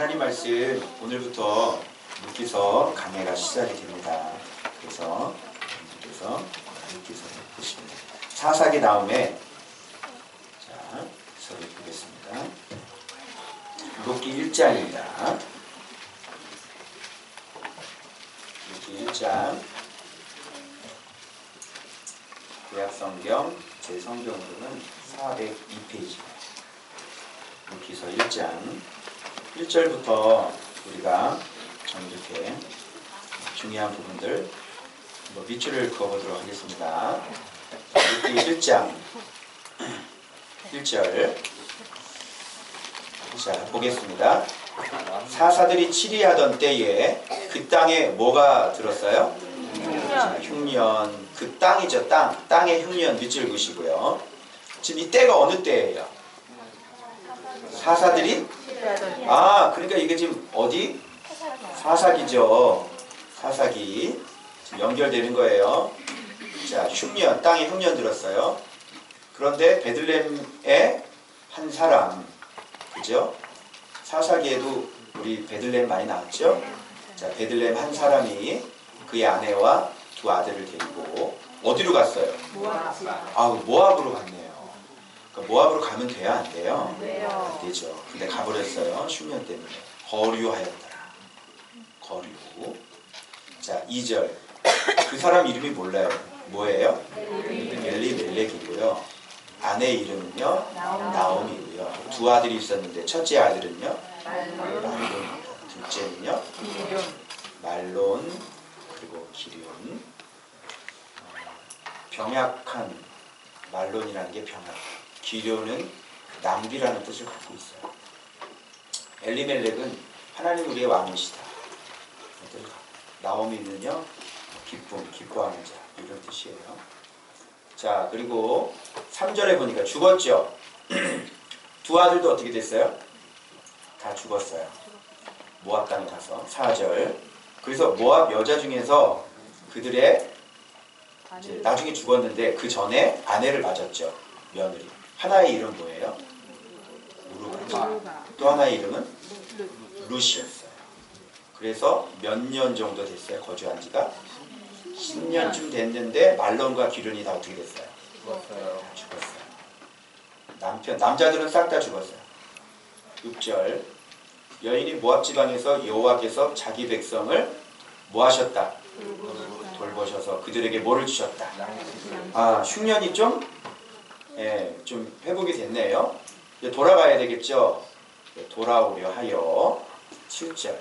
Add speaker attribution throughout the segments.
Speaker 1: 하나님 말씀 오늘부터 묵기서 강해가 시작이 됩니다. 그래서 묵기서 보시면 됩니다. 사사기 다음에 자, 서로 보겠습니다. 묵기 1장입니다. 묵기 1장 구약성경 제 성경으로는 402페이지입니다. 묵기서 1장 1절부터 우리가 이렇게 중요한 부분들 밑줄을 그어보도록 하겠습니다. 묵기 1장 1절 자 보겠습니다. 사사들이 치리하던 때에 그 땅에 뭐가 들었어요? 흉년. 그 땅이죠. 땅의 흉년 밑줄 그으시고요. 지금 이 때가 어느 때예요? 사사들이? 그러니까 이게 지금 어디? 사사기죠. 사사기. 지금 연결되는 거예요. 자, 흉년, 땅에 흉년 들었어요. 그런데 베들레헴에 한 사람, 그죠? 사사기에도 우리 베들레헴 많이 나왔죠? 자, 베들레헴 한 사람이 그의 아내와 두 아들을 데리고 어디로 갔어요? 모압으로 갔네요. 그러니까 모압으로 가면 돼요? 안 돼요? 안 되죠. 근데 가버렸어요. 흉년 때문에. 거류하였더라. 거류. 자, 2절. 그 사람 이름이 몰라요. 뭐예요? 엘리멜렉이고요. 아내 이름은요? 나오미고요. 두 아들이 있었는데 첫째 아들은요? 말론. 둘째는요? 말론. 그리고 기륜. 병약한 말론이라는 게 병약. 기련은 낭비라는 뜻을 갖고 있어요. 엘리멜렉은 하나님 우리의 왕이시다. 나오미는요, 기뻐하는 자 이런 뜻이에요. 자 그리고 3절에 보니까 죽었죠. 두 아들도 어떻게 됐어요? 다 죽었어요. 모압 땅에 가서. 4절. 그래서 모압 여자 중에서 그들의 이제 나중에 죽었는데 그 전에 아내를 맞았죠. 며느리. 하나의 이름 뭐예요? 우루가. 또 하나의 이름은 룻이었어요. 그래서 몇 년 정도 됐어요? 거주한 지가 10년쯤 됐는데 말론과 기륜이 다 어떻게 됐어요? 죽었어요. 남자들은 싹 다 죽었어요. 6절. 여인이 모압 지방에서 여호와께서 자기 백성을 뭐 하셨다? 돌보셔서 그들에게 뭐를 주셨다? 흉년이 좀 회복이 됐네요. 이제 돌아가야 되겠죠. 돌아오려 하여 7절.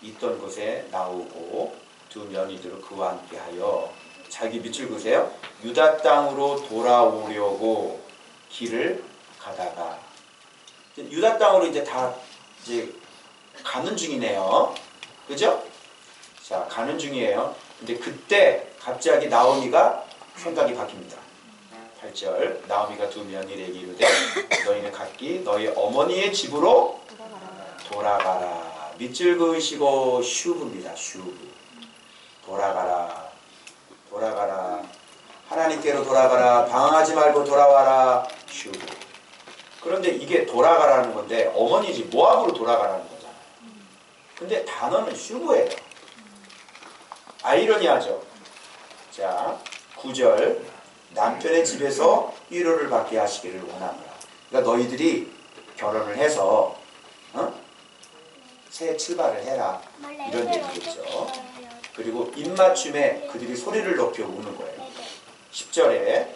Speaker 1: 있던 곳에 나오고 두 며느리들을 그와 함께 하여 자기 밑줄 그으세요. 유다 땅으로 돌아오려고 길을 가다가 유다 땅으로 이제 가는 중이네요. 그죠? 자, 가는 중이에요. 근데 그때 갑자기 나오미가 생각이 바뀝니다. 8절. 나오미가 두 며느리에게 이르되 너희는 각기 너희 어머니의 집으로 돌아가라. 밑줄 그으시고 슈브입니다. 슈브. 돌아가라. 하나님께로 돌아가라. 방황하지 말고 돌아와라. 슈브. 그런데 이게 돌아가라는 건데 어머니 집 모압으로 돌아가라는 거잖아요. 근데 단어는 슈브예요. 아이러니하죠. 자, 9절. 남편의 집에서 위로를 받게 하시기를 원하노라. 그러니까 너희들이 결혼을 해서 새 출발을 해라. 이런 얘기겠죠. 그리고 입맞춤에 그들이 소리를 높여 우는 거예요. 10절에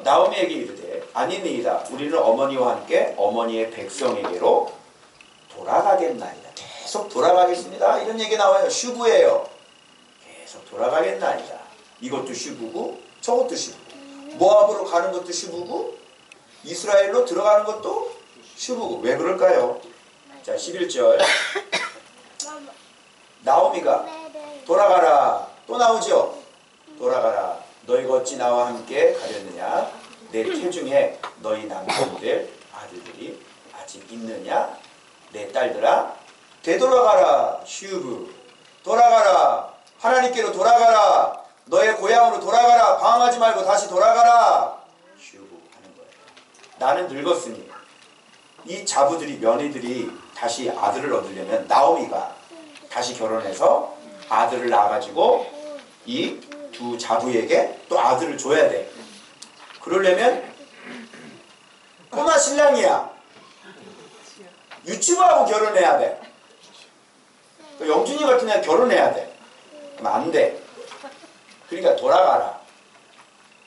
Speaker 1: 나오미에게 이르되 아니니이다. 우리는 어머니와 함께 어머니의 백성에게로 돌아가겠나이다. 계속 돌아가겠습니다. 이런 얘기 나와요. 슈브예요. 계속 돌아가겠나이다. 이것도 슈브고 저것도 슈브고 모압으로 가는 것도 슈브고 이스라엘로 들어가는 것도 슈브고. 왜 그럴까요? 자, 11절. 나오미가 돌아가라. 또 나오죠. 돌아가라. 너희가 어찌 나와 함께 가렸느냐? 내 태중에 너희 남편들 아들들이 아직 있느냐? 내 딸들아 되돌아가라. 슈브. 돌아가라. 하나님께로 돌아가라. 너의 고향으로 돌아가라. 방황하지 말고 다시 돌아가라. 슈브 하는 거예요. 나는 늙었으니 이 자부들이 며느리들이 다시 아들을 얻으려면 나오미가 다시 결혼해서 아들을 낳아가지고 이 두 자부에게 또 아들을 줘야 돼. 그러려면 꼬마 신랑이야. 유튜브하고 결혼해야 돼. 영준이 같은 애 결혼해야 돼. 그럼 안 돼. 그러니까 돌아가라.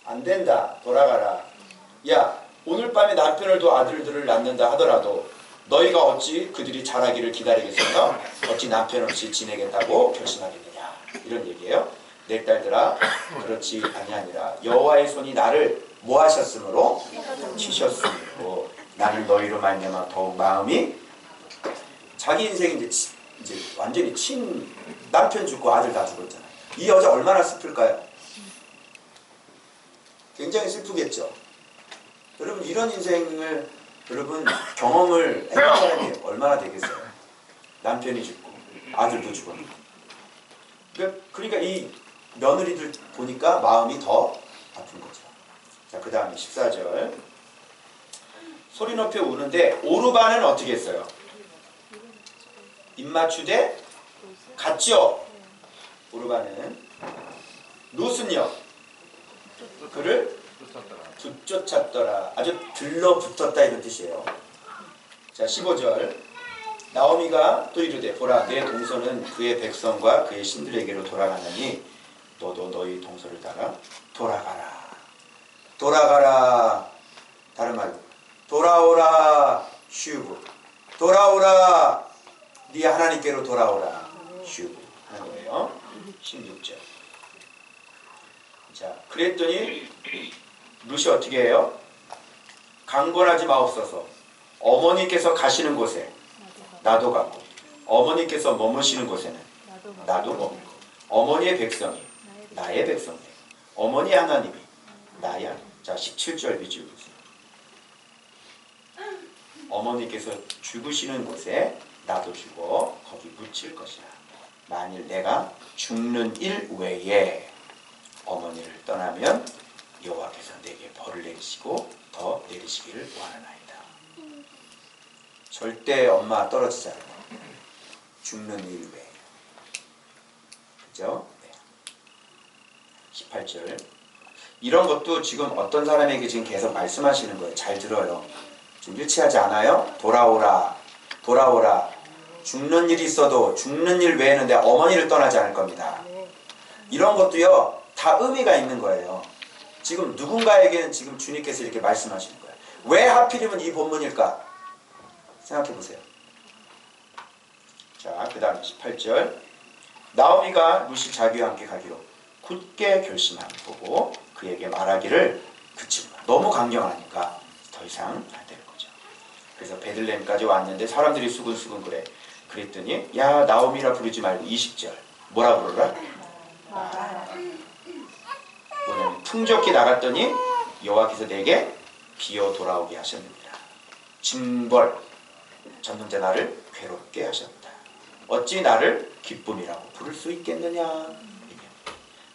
Speaker 1: 안 된다. 돌아가라. 야, 오늘 밤에 남편을 둬 아들들을 낳는다 하더라도 너희가 어찌 그들이 자라기를 기다리겠으며 어찌 남편 없이 지내겠다고 결심하겠느냐. 이런 얘기예요. 내 딸들아, 그렇지 아니하니라. 여호와의 손이 나를 뭐 하셨으므로? 치셨으므로 나는 너희로 말미암아 더욱 마음이 자기 인생 이제 완전히 남편 죽고 아들 다 죽었잖아요. 이 여자 얼마나 슬플까요? 굉장히 슬프겠죠. 여러분 이런 인생을 여러분 경험을 해본 사람이 얼마나 되겠어요? 남편이 죽고 아들도 죽었는데. 그러니까 이 며느리들 보니까 마음이 더 아픈 거죠. 자, 그 다음에 14절. 소리 높여 우는데 오르반은 어떻게 했어요? 입맞추되 갔죠. 오르반은. 룻은요? 그를 붙쫓았더라. 아주 들러붙었다 이런 뜻이에요. 자, 15절. 나오미가 또 이르되 보라 내 동서는 그의 백성과 그의 신들에게로 돌아가느니 너도 너희 동서를 따라 돌아가라. 돌아가라. 다른 말로 돌아오라. 슈브. 돌아오라. 네 하나님께로 돌아오라. 슈브 하는 거예요. 16절. 자, 그랬더니 룻이 어떻게 해요? 강권하지 마옵소서. 어머니께서 가시는 곳에 나도 가고 어머니께서 머무시는 곳에는 나도 머물고 어머니의 백성이 나의 백성이 어머니 하나님이 나의 하나님. 자, 17절 비추고 보세요. 어머니께서 죽으시는 곳에 나도 죽어 거기 묻힐 것이라. 만일 내가 죽는 일 외에 어머니를 떠나면 여호와께서 내게 벌을 내리시고 더 내리시기를 원하나이다. 절대 엄마 떨어지지 않아. 죽는 일 외에. 그죠? 네. 18절. 이런 것도 지금 어떤 사람에게 지금 계속 말씀하시는 거예요. 잘 들어요. 좀 유치하지 않아요? 돌아오라. 돌아오라. 죽는 일이 있어도 죽는 일 외에는 내 어머니를 떠나지 않을 겁니다. 이런 것도요. 다 의미가 있는 거예요. 지금 누군가에게는 지금 주님께서 이렇게 말씀하시는 거예요. 왜 하필이면 이 본문일까? 생각해 보세요. 자, 그 다음 18절. 나오미가 룻이 자기와 함께 가기로 굳게 결심함 보고 그에게 말하기를 그치마. 너무 강경하니까 더 이상 안 되는 거죠. 그래서 베들레헴까지 왔는데 사람들이 수근수근 그래. 그랬더니 야 나오미라 부르지 말고 20절. 뭐라 부르라? 뭐냐면 풍족히 나갔더니 여호와께서 내게 비어 돌아오게 하셨느니라. 징벌 전능자 나를 괴롭게 하셨다. 어찌 나를 기쁨이라고 부를 수 있겠느냐.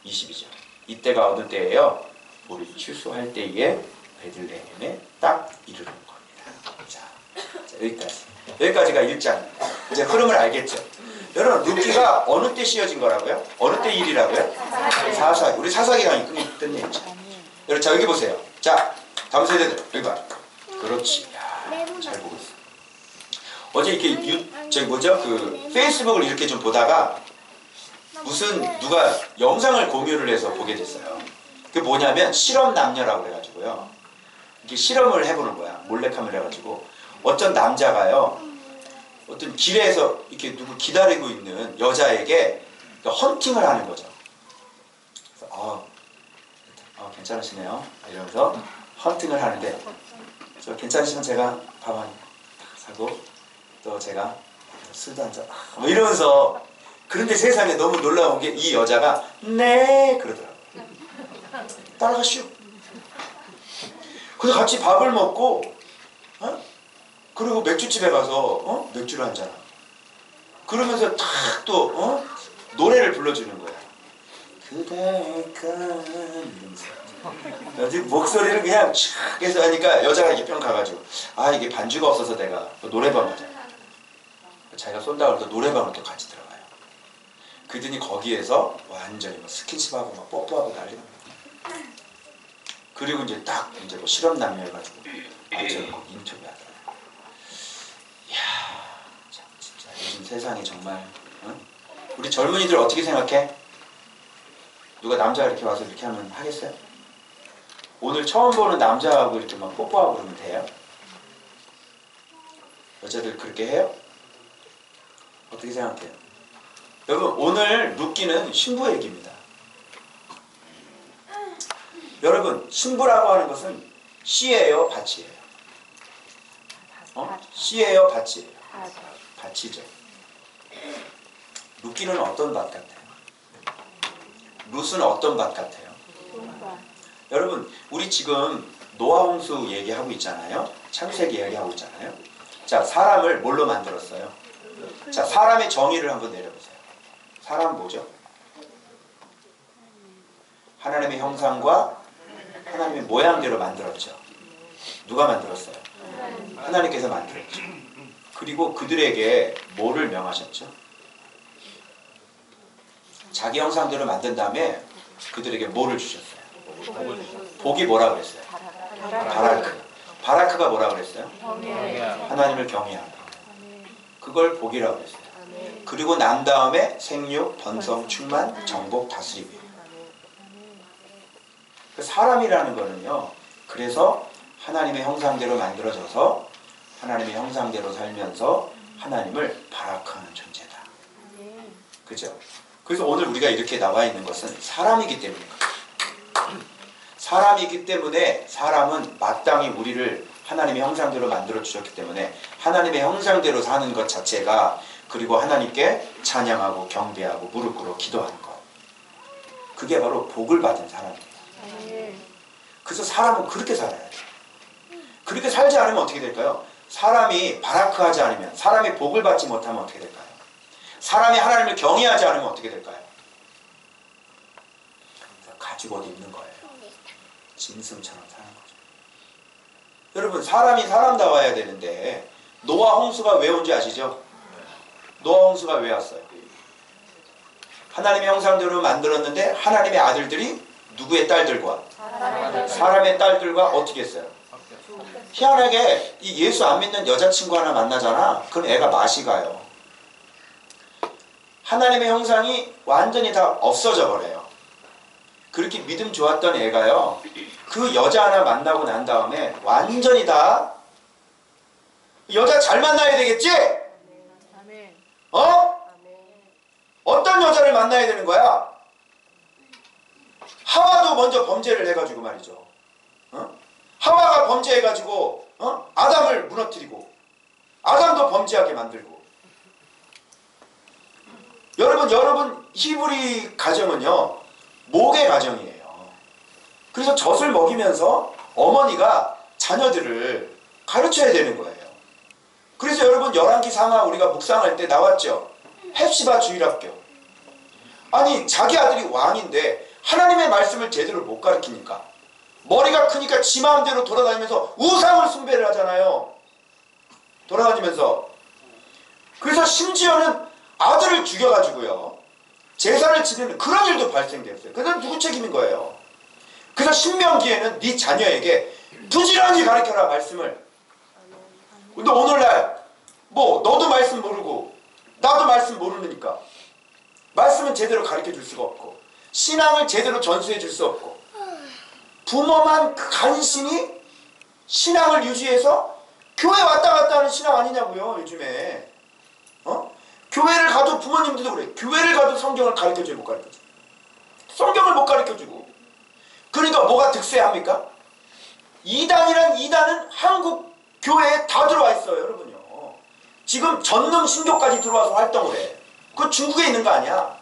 Speaker 1: 22절. 이때가 어느 때예요? 우리 추수할 때에 베들레헴에 딱 이르는 겁니다. 자, 여기까지가 1장입니다. 이제 흐름을 알겠죠? 여러분 룻기가 어느 때 씌어진 거라고요? 어느 때 일이라고요? 사사기. 우리 사사기 강의 끝냈던 얘기죠. 여러분 자 여기 보세요. 자 다음 세대들 여기 봐. 그렇지. 야, 잘 보고 있어. 어제 이렇게 저기 뭐죠? 그 페이스북을 이렇게 좀 보다가 무슨 누가 영상을 공유를 해서 보게 됐어요. 그게 뭐냐면 실험 남녀라고 그래가지고요. 이렇게 실험을 해보는 거야. 몰래카메라 해가지고 어떤 남자가요. 어떤 길에서 이렇게 누구 기다리고 있는 여자에게 헌팅을 하는 거죠. 그래서 괜찮으시네요. 이러면서 헌팅을 하는데 저 괜찮으시면 제가 밥 한 사고 또 제가 술도 한잔 뭐 이러면서 그런데 세상에 너무 놀라운 게 이 여자가 네 그러더라고요. 따라가시오. 그래서 같이 밥을 먹고 그리고 맥주집에 가서 맥주를 한잔 그러면서 탁 또 노래를 불러주는 거야. 그대가 이러면서 목소리를 그냥 촥 해서 하니까 여자가 이렇게 뿅 가가지고 아 이게 반주가 없어서 내가 노래방 가자. 자기가 쏜다고 해서 노래방을 또 같이 들어가요. 그러더니 거기에서 완전히 뭐 스킨십하고 막 뽀뽀하고 난리가 나요. 그리고 이제 딱 이제 뭐 실험남녀 해가지고 앉혀놓고 인터뷰하더라고요. 이야 참 진짜 요즘 세상이 정말 응? 우리 젊은이들 어떻게 생각해? 누가 남자가 이렇게 와서 이렇게 하면 하겠어요? 오늘 처음 보는 남자하고 이렇게 막 뽀뽀하고 그러면 돼요? 여자들 그렇게 해요? 어떻게 생각해요? 여러분 오늘 룻기는 신부 얘기입니다. 여러분 신부라고 하는 것은 씨예요 밭이에요? 씨예요 밭이에요? 밭이죠. 룻기는 어떤 밭 같아요? 룻은 어떤 밭 같아요? 여러분 우리 지금 노아홍수 얘기하고 있잖아요. 창세기 얘기하고 있잖아요. 자 사람을 뭘로 만들었어요? 자 사람의 정의를 한번 내려보세요. 사람 뭐죠? 하나님의 형상과 하나님의 모양대로 만들었죠. 누가 만들었어요? 하나님께서 만들었죠. 그리고 그들에게 뭐를 명하셨죠? 자기 형상대로 만든 다음에 그들에게 뭐를 주셨어요? 복이 뭐라 그랬어요? 바라크. 바라크가 뭐라 그랬어요? 하나님을 경외하라. 그걸 복이라고 그랬어요. 그리고 난 다음에 생육, 번성, 충만, 정복, 다스림이에요. 사람이라는 거는요. 그래서 하나님의 형상대로 만들어져서 하나님의 형상대로 살면서 하나님을 바라크하는 존재다. 그죠? 그래서 오늘 우리가 이렇게 나와 있는 것은 사람이기 때문입니다. 사람이기 때문에 사람은 마땅히 우리를 하나님의 형상대로 만들어 주셨기 때문에 하나님의 형상대로 사는 것 자체가 그리고 하나님께 찬양하고 경배하고 무릎 꿇어 기도하는 것. 그게 바로 복을 받은 사람이에요. 그래서 사람은 그렇게 살아야 돼요. 그렇게 살지 않으면 어떻게 될까요? 사람이 바라크하지 않으면 사람이 복을 받지 못하면 어떻게 될까요? 사람이 하나님을 경외하지 않으면 어떻게 될까요? 가죽 옷 입는 거예요. 짐승처럼 사는 거죠. 여러분 사람이 사람다워야 되는데 노아 홍수가 왜 온지 아시죠? 노아 홍수가 왜 왔어요? 하나님의 형상대로 만들었는데 하나님의 아들들이 누구의 딸들과? 사람의 딸들과 어떻게 했어요? 희한하게 이 예수 안 믿는 여자친구 하나 만나잖아. 그럼 애가 맛이 가요. 하나님의 형상이 완전히 다 없어져 버려요. 그렇게 믿음 좋았던 애가요. 그 여자 하나 만나고 난 다음에 완전히 다 여자 잘 만나야 되겠지? 어떤 여자를 만나야 되는 거야? 하와도 먼저 범죄를 해가지고 말이죠. 하와가 범죄해가지고 아담을 무너뜨리고 아담도 범죄하게 만들고. 여러분 히브리 가정은요 목의 가정이에요. 그래서 젖을 먹이면서 어머니가 자녀들을 가르쳐야 되는 거예요. 그래서 여러분 열왕기 상하 우리가 묵상할 때 나왔죠. 헵시바 주일학교. 아니 자기 아들이 왕인데 하나님의 말씀을 제대로 못 가르치니까 머리가 크니까 지 마음대로 돌아다니면서 우상을 숭배를 하잖아요. 돌아다니면서. 그래서 심지어는 아들을 죽여가지고요 제사를 지내는 그런 일도 발생됐어요. 그건 누구 책임인 거예요? 그래서 신명기에는 네 자녀에게 부지런히 가르쳐라 말씀을. 근데 오늘날 뭐 너도 말씀 모르고 나도 말씀 모르니까 말씀은 제대로 가르쳐 줄 수가 없고 신앙을 제대로 전수해 줄 수 없고 부모만 간신히 신앙을 유지해서 교회 왔다 갔다 하는 신앙 아니냐고요 요즘에. 교회를 가도 부모님들도 그래. 교회를 가도 성경을 가르쳐줘요 못 가르쳐줘. 성경을 못 가르쳐주고. 그러니까 뭐가 득세합니까? 이단은 한국 교회에 다 들어와 있어요 여러분요. 지금 전능 신교까지 들어와서 활동을 해. 그거 중국에 있는 거 아니야.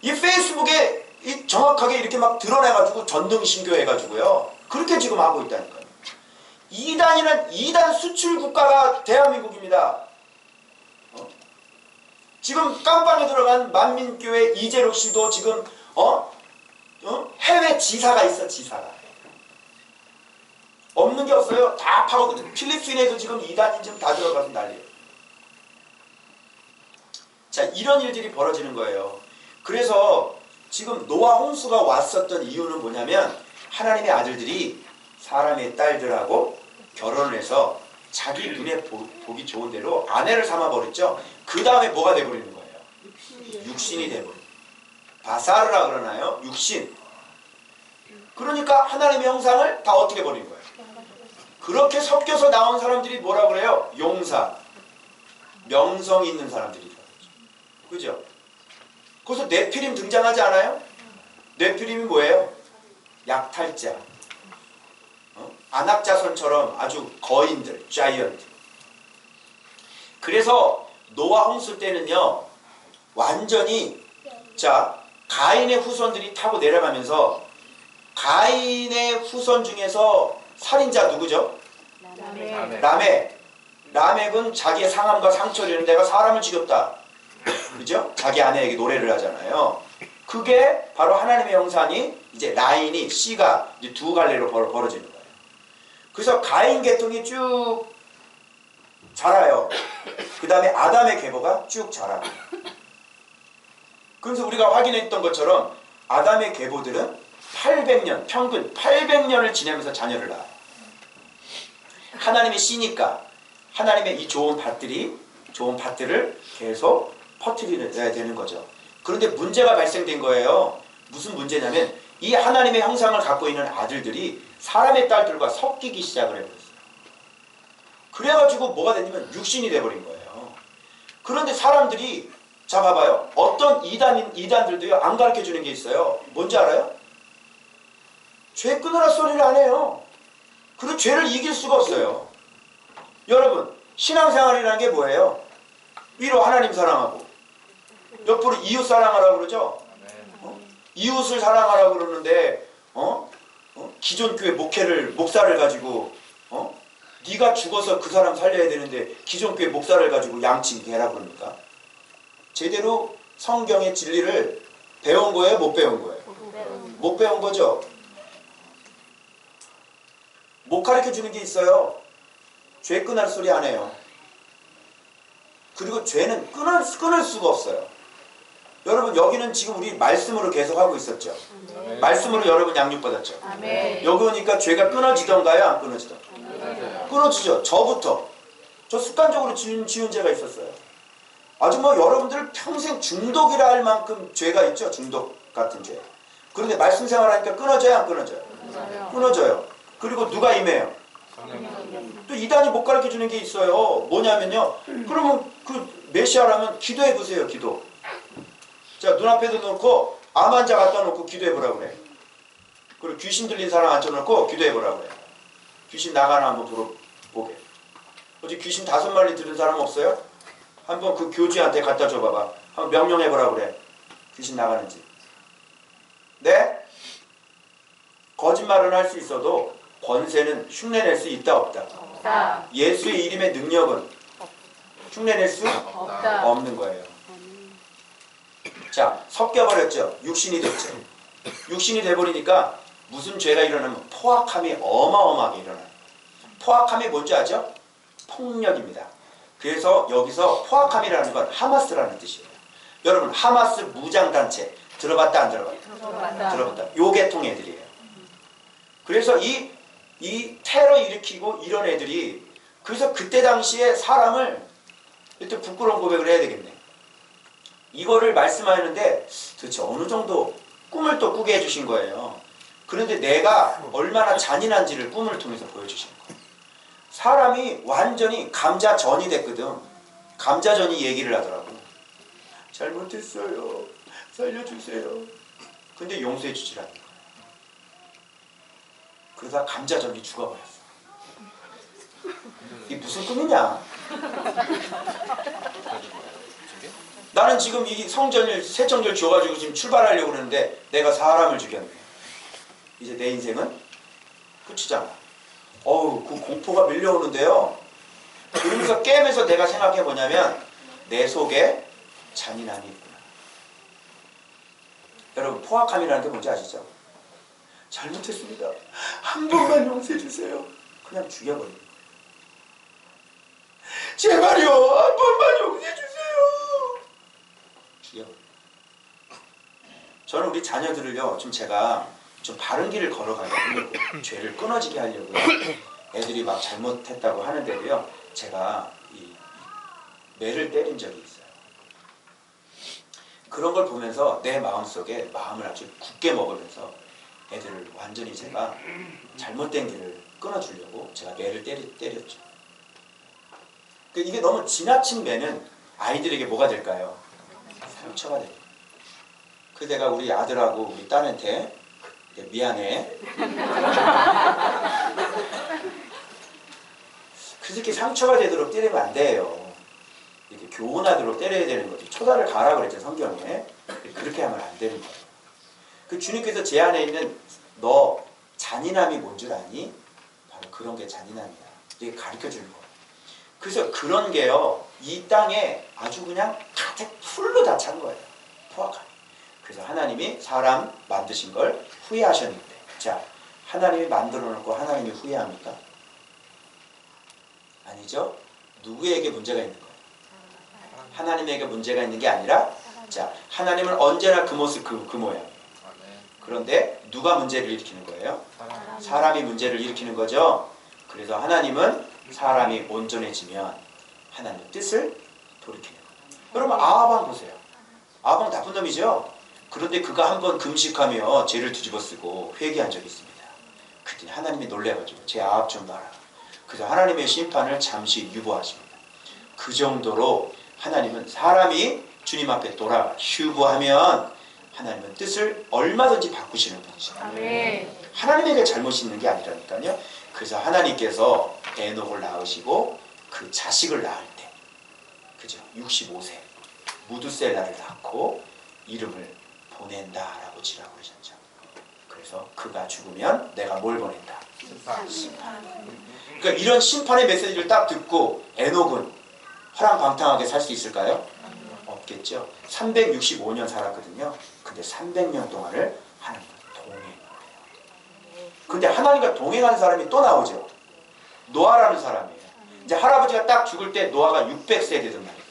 Speaker 1: 이 페이스북에 정확하게 이렇게 막 드러내가지고 전능 신교 해가지고요 그렇게 지금 하고 있다니까요. 이단 수출 국가가 대한민국입니다. 지금 깜빵에 들어간 만민교회 이재록 씨도 지금 해외 지사가 있어. 지사가 없는 게 없어요. 다 파고들어요. 필립스인에서 지금 이단이 지금 다 들어가서 난리예요. 자, 이런 일들이 벌어지는 거예요. 그래서 지금 노아 홍수가 왔었던 이유는 뭐냐면 하나님의 아들들이 사람의 딸들하고 결혼을 해서 자기 눈에 보기 좋은 대로 아내를 삼아버렸죠. 그 다음에 뭐가 돼버리는 거예요? 육신이 돼버려요. 바사르라 그러나요? 육신. 그러니까 하나님의 형상을 다 어떻게 버린 거예요? 그렇게 섞여서 나온 사람들이 뭐라 그래요? 용사. 명성이 있는 사람들이죠. 그죠? 거기서 네피림 등장하지 않아요? 네피림이 뭐예요? 약탈자. 안악자손처럼 아주 거인들, 자이언트. 그래서 노아 홍수 때는요, 완전히, 자, 가인의 후손들이 타고 내려가면서, 가인의 후손 중에서 살인자 누구죠? 라멕. 라멕은 자기의 상함과 상처를 입는 내가 사람을 죽였다. 그죠? 자기 아내에게 노래를 하잖아요. 그게 바로 하나님의 형상이 이제 라인이, 씨가 이제 두 갈래로 벌어지는 거예요. 그래서 가인 계통이 쭉 자라요. 그 다음에 아담의 계보가 쭉 자라요. 그래서 우리가 확인했던 것처럼 아담의 계보들은 800년, 평균 800년을 지내면서 자녀를 낳아요. 하나님의 씨니까 하나님의 이 좋은 밭들을 계속 퍼뜨려야 되는 거죠. 그런데 문제가 발생된 거예요. 무슨 문제냐면 이 하나님의 형상을 갖고 있는 아들들이 사람의 딸들과 섞이기 시작을 해버렸어요. 그래가지고 뭐가 됐냐면 육신이 돼버린 거예요. 그런데 사람들이, 자 봐봐요. 어떤 이단들도요, 안 가르쳐주는 게 있어요. 뭔지 알아요? 죄 끊으라 소리를 안 해요. 그리고 죄를 이길 수가 없어요. 여러분, 신앙생활이라는 게 뭐예요? 위로 하나님 사랑하고 옆으로 이웃 사랑하라고 그러죠? 이웃을 사랑하라고 그러는데 기존 교회 목사를 가지고 네가 죽어서 그 사람 살려야 되는데 기존 교회 목사를 가지고 양치해라고 그럽니까? 제대로 성경의 진리를 배운 거예요? 못 배운 거예요? 못 배운 거죠? 못 가르쳐주는 게 있어요. 죄 끊을 소리 안 해요. 그리고 죄는 끊을 수가 없어요. 여러분, 여기는 지금 우리 말씀으로 계속 하고 있었죠. 말씀으로 여러분 양육받았죠. 여기 오니까 죄가 끊어지던가요? 안 끊어지던가요? 끊어지죠. 저부터. 저 습관적으로 지은 죄가 있었어요. 아주 뭐 여러분들 평생 중독이라 할 만큼 죄가 있죠. 중독 같은 죄. 그런데 말씀 생활하니까 끊어져요? 안 끊어져요? 끊어져요. 그리고 누가 임해요? 또 이단이 못 가르쳐주는 게 있어요. 뭐냐면요. 그러면 그 메시아라면 기도해보세요. 기도. 자, 눈앞에도 놓고 암 환자 갖다 놓고 기도해보라고 그래. 그리고 귀신 들린 사람 앉혀놓고 기도해보라고 그래. 귀신 나가나 한번 보게. 어제 귀신 5마리 들은 사람 없어요? 한번 그 교주한테 갖다 줘봐봐. 한번 명령해보라고 그래. 귀신 나가는지. 네? 거짓말은 할 수 있어도 권세는 흉내낼 수 있다 없다? 없다. 예수의 이름의 능력은 흉내낼 수 없는 거예요. 자, 섞여버렸죠. 육신이 됐죠. 육신이 돼버리니까 무슨 죄가 일어나면 포악함이 어마어마하게 일어나요. 포악함이 뭔지 아죠? 폭력입니다. 그래서 여기서 포악함이라는 건 하마스라는 뜻이에요. 여러분, 하마스 무장단체 들어봤다 안 들어봤다? 들어봤다. 요 계통 애들이에요. 그래서 이 테러 일으키고 이런 애들이, 그래서 그때 당시에 사람을, 또 부끄러운 고백을 해야 되겠네. 이거를 말씀하는데 도대체 어느 정도 꿈을 또 꾸게 해주신 거예요. 그런데 내가 얼마나 잔인한지를 꿈을 통해서 보여주신 거예요. 사람이 완전히 감자전이 됐거든. 감자전이 얘기를 하더라고. 잘못했어요. 살려주세요. 근데 용서해 주질 않는 거예요. 그러다 감자전이 죽어버렸어. 이게 무슨 꿈이냐? 나는 지금 이 세정절 줘가지고 지금 출발하려고 그러는데 내가 사람을 죽였네. 이제 내 인생은 끝이잖아. 어우, 그 공포가 밀려오는데요. 그러면서 깨면서 내가 생각해 보냐면 내 속에 잔인함이 있구나. 여러분, 포악함이라는 게 뭔지 아시죠? 잘못했습니다. 한 번만 용서해 주세요. 그냥 죽여버리는 거예요. 제발요, 한 번만 용서해 주세요. 죽여버려요. 저는 우리 자녀들을요, 좀 제가 좀 바른 길을 걸어가게 하려고, 죄를 끊어지게 하려고요. 애들이 막 잘못했다고 하는데도요, 제가 이 매를 때린 적이 있어요. 그런 걸 보면서 내 마음속에 마음을 아주 굳게 먹으면서 애들을 완전히 제가 잘못된 길을 끊어주려고 제가 매를 때렸죠. 이게 너무 지나친 매는 아이들에게 뭐가 될까요? 상처가 됩니다. 그래서 내가 우리 아들하고 우리 딸한테 미안해. 그렇게 상처가 되도록 때리면 안 돼요. 이렇게 교훈하도록 때려야 되는 거지. 초다를 가라 그랬죠, 성경에. 그렇게 하면 안 되는 거예요. 그 주님께서 제 안에 있는 너 잔인함이 뭔 줄 아니? 바로 그런 게 잔인함이야. 이게 가르쳐 주는 거예요. 그래서 그런 게요, 이 땅에 아주 그냥 가득 풀로 다 찬 거예요. 포악하게. 그래서 하나님이 사람 만드신 걸 후회하셨는데, 자, 하나님이 만들어 놓고 하나님이 후회합니까? 아니죠. 누구에게 문제가 있는 거예요? 하나님에게 문제가 있는 게 아니라, 자, 하나님은 언제나 그 모습 그 모양이에요. 그런데 누가 문제를 일으키는 거예요? 사람이 문제를 일으키는 거죠. 그래서 하나님은 사람이 온전해지면 하나님의 뜻을 돌이키는 거예요. 여러분, 아합 보세요. 아합은 나쁜 놈이죠. 그런데 그가 한번 금식하며 죄를 뒤집어 쓰고 회개한 적이 있습니다. 그때 하나님이 놀래가지고 제 아합 좀 봐라. 그래서 하나님의 심판을 잠시 유보하십니다. 그 정도로 하나님은 사람이 주님 앞에 돌아가 휴보하면 하나님은 뜻을 얼마든지 바꾸시는 분이십니다. 하나님에게 잘못이 있는 게 아니라니까요. 그래서 하나님께서 에녹을 낳으시고 그 자식을 낳을 때, 그죠? 65세 무두셀라를 낳고 이름을 보낸다라고 지라고 그러셨죠. 그래서 그가 죽으면 내가 뭘 보낸다? 심판. 그러니까 이런 심판의 메시지를 딱 듣고 에녹은 허랑방탕하게 살 수 있을까요? 없겠죠. 365년 살았거든요. 근데 300년 동안을 하나님과 동행해요. 근데 하나님과 동행하는 사람이 또 나오죠. 노아라는 사람이에요. 이제 할아버지가 딱 죽을 때 노아가 600세 되던 말이에요.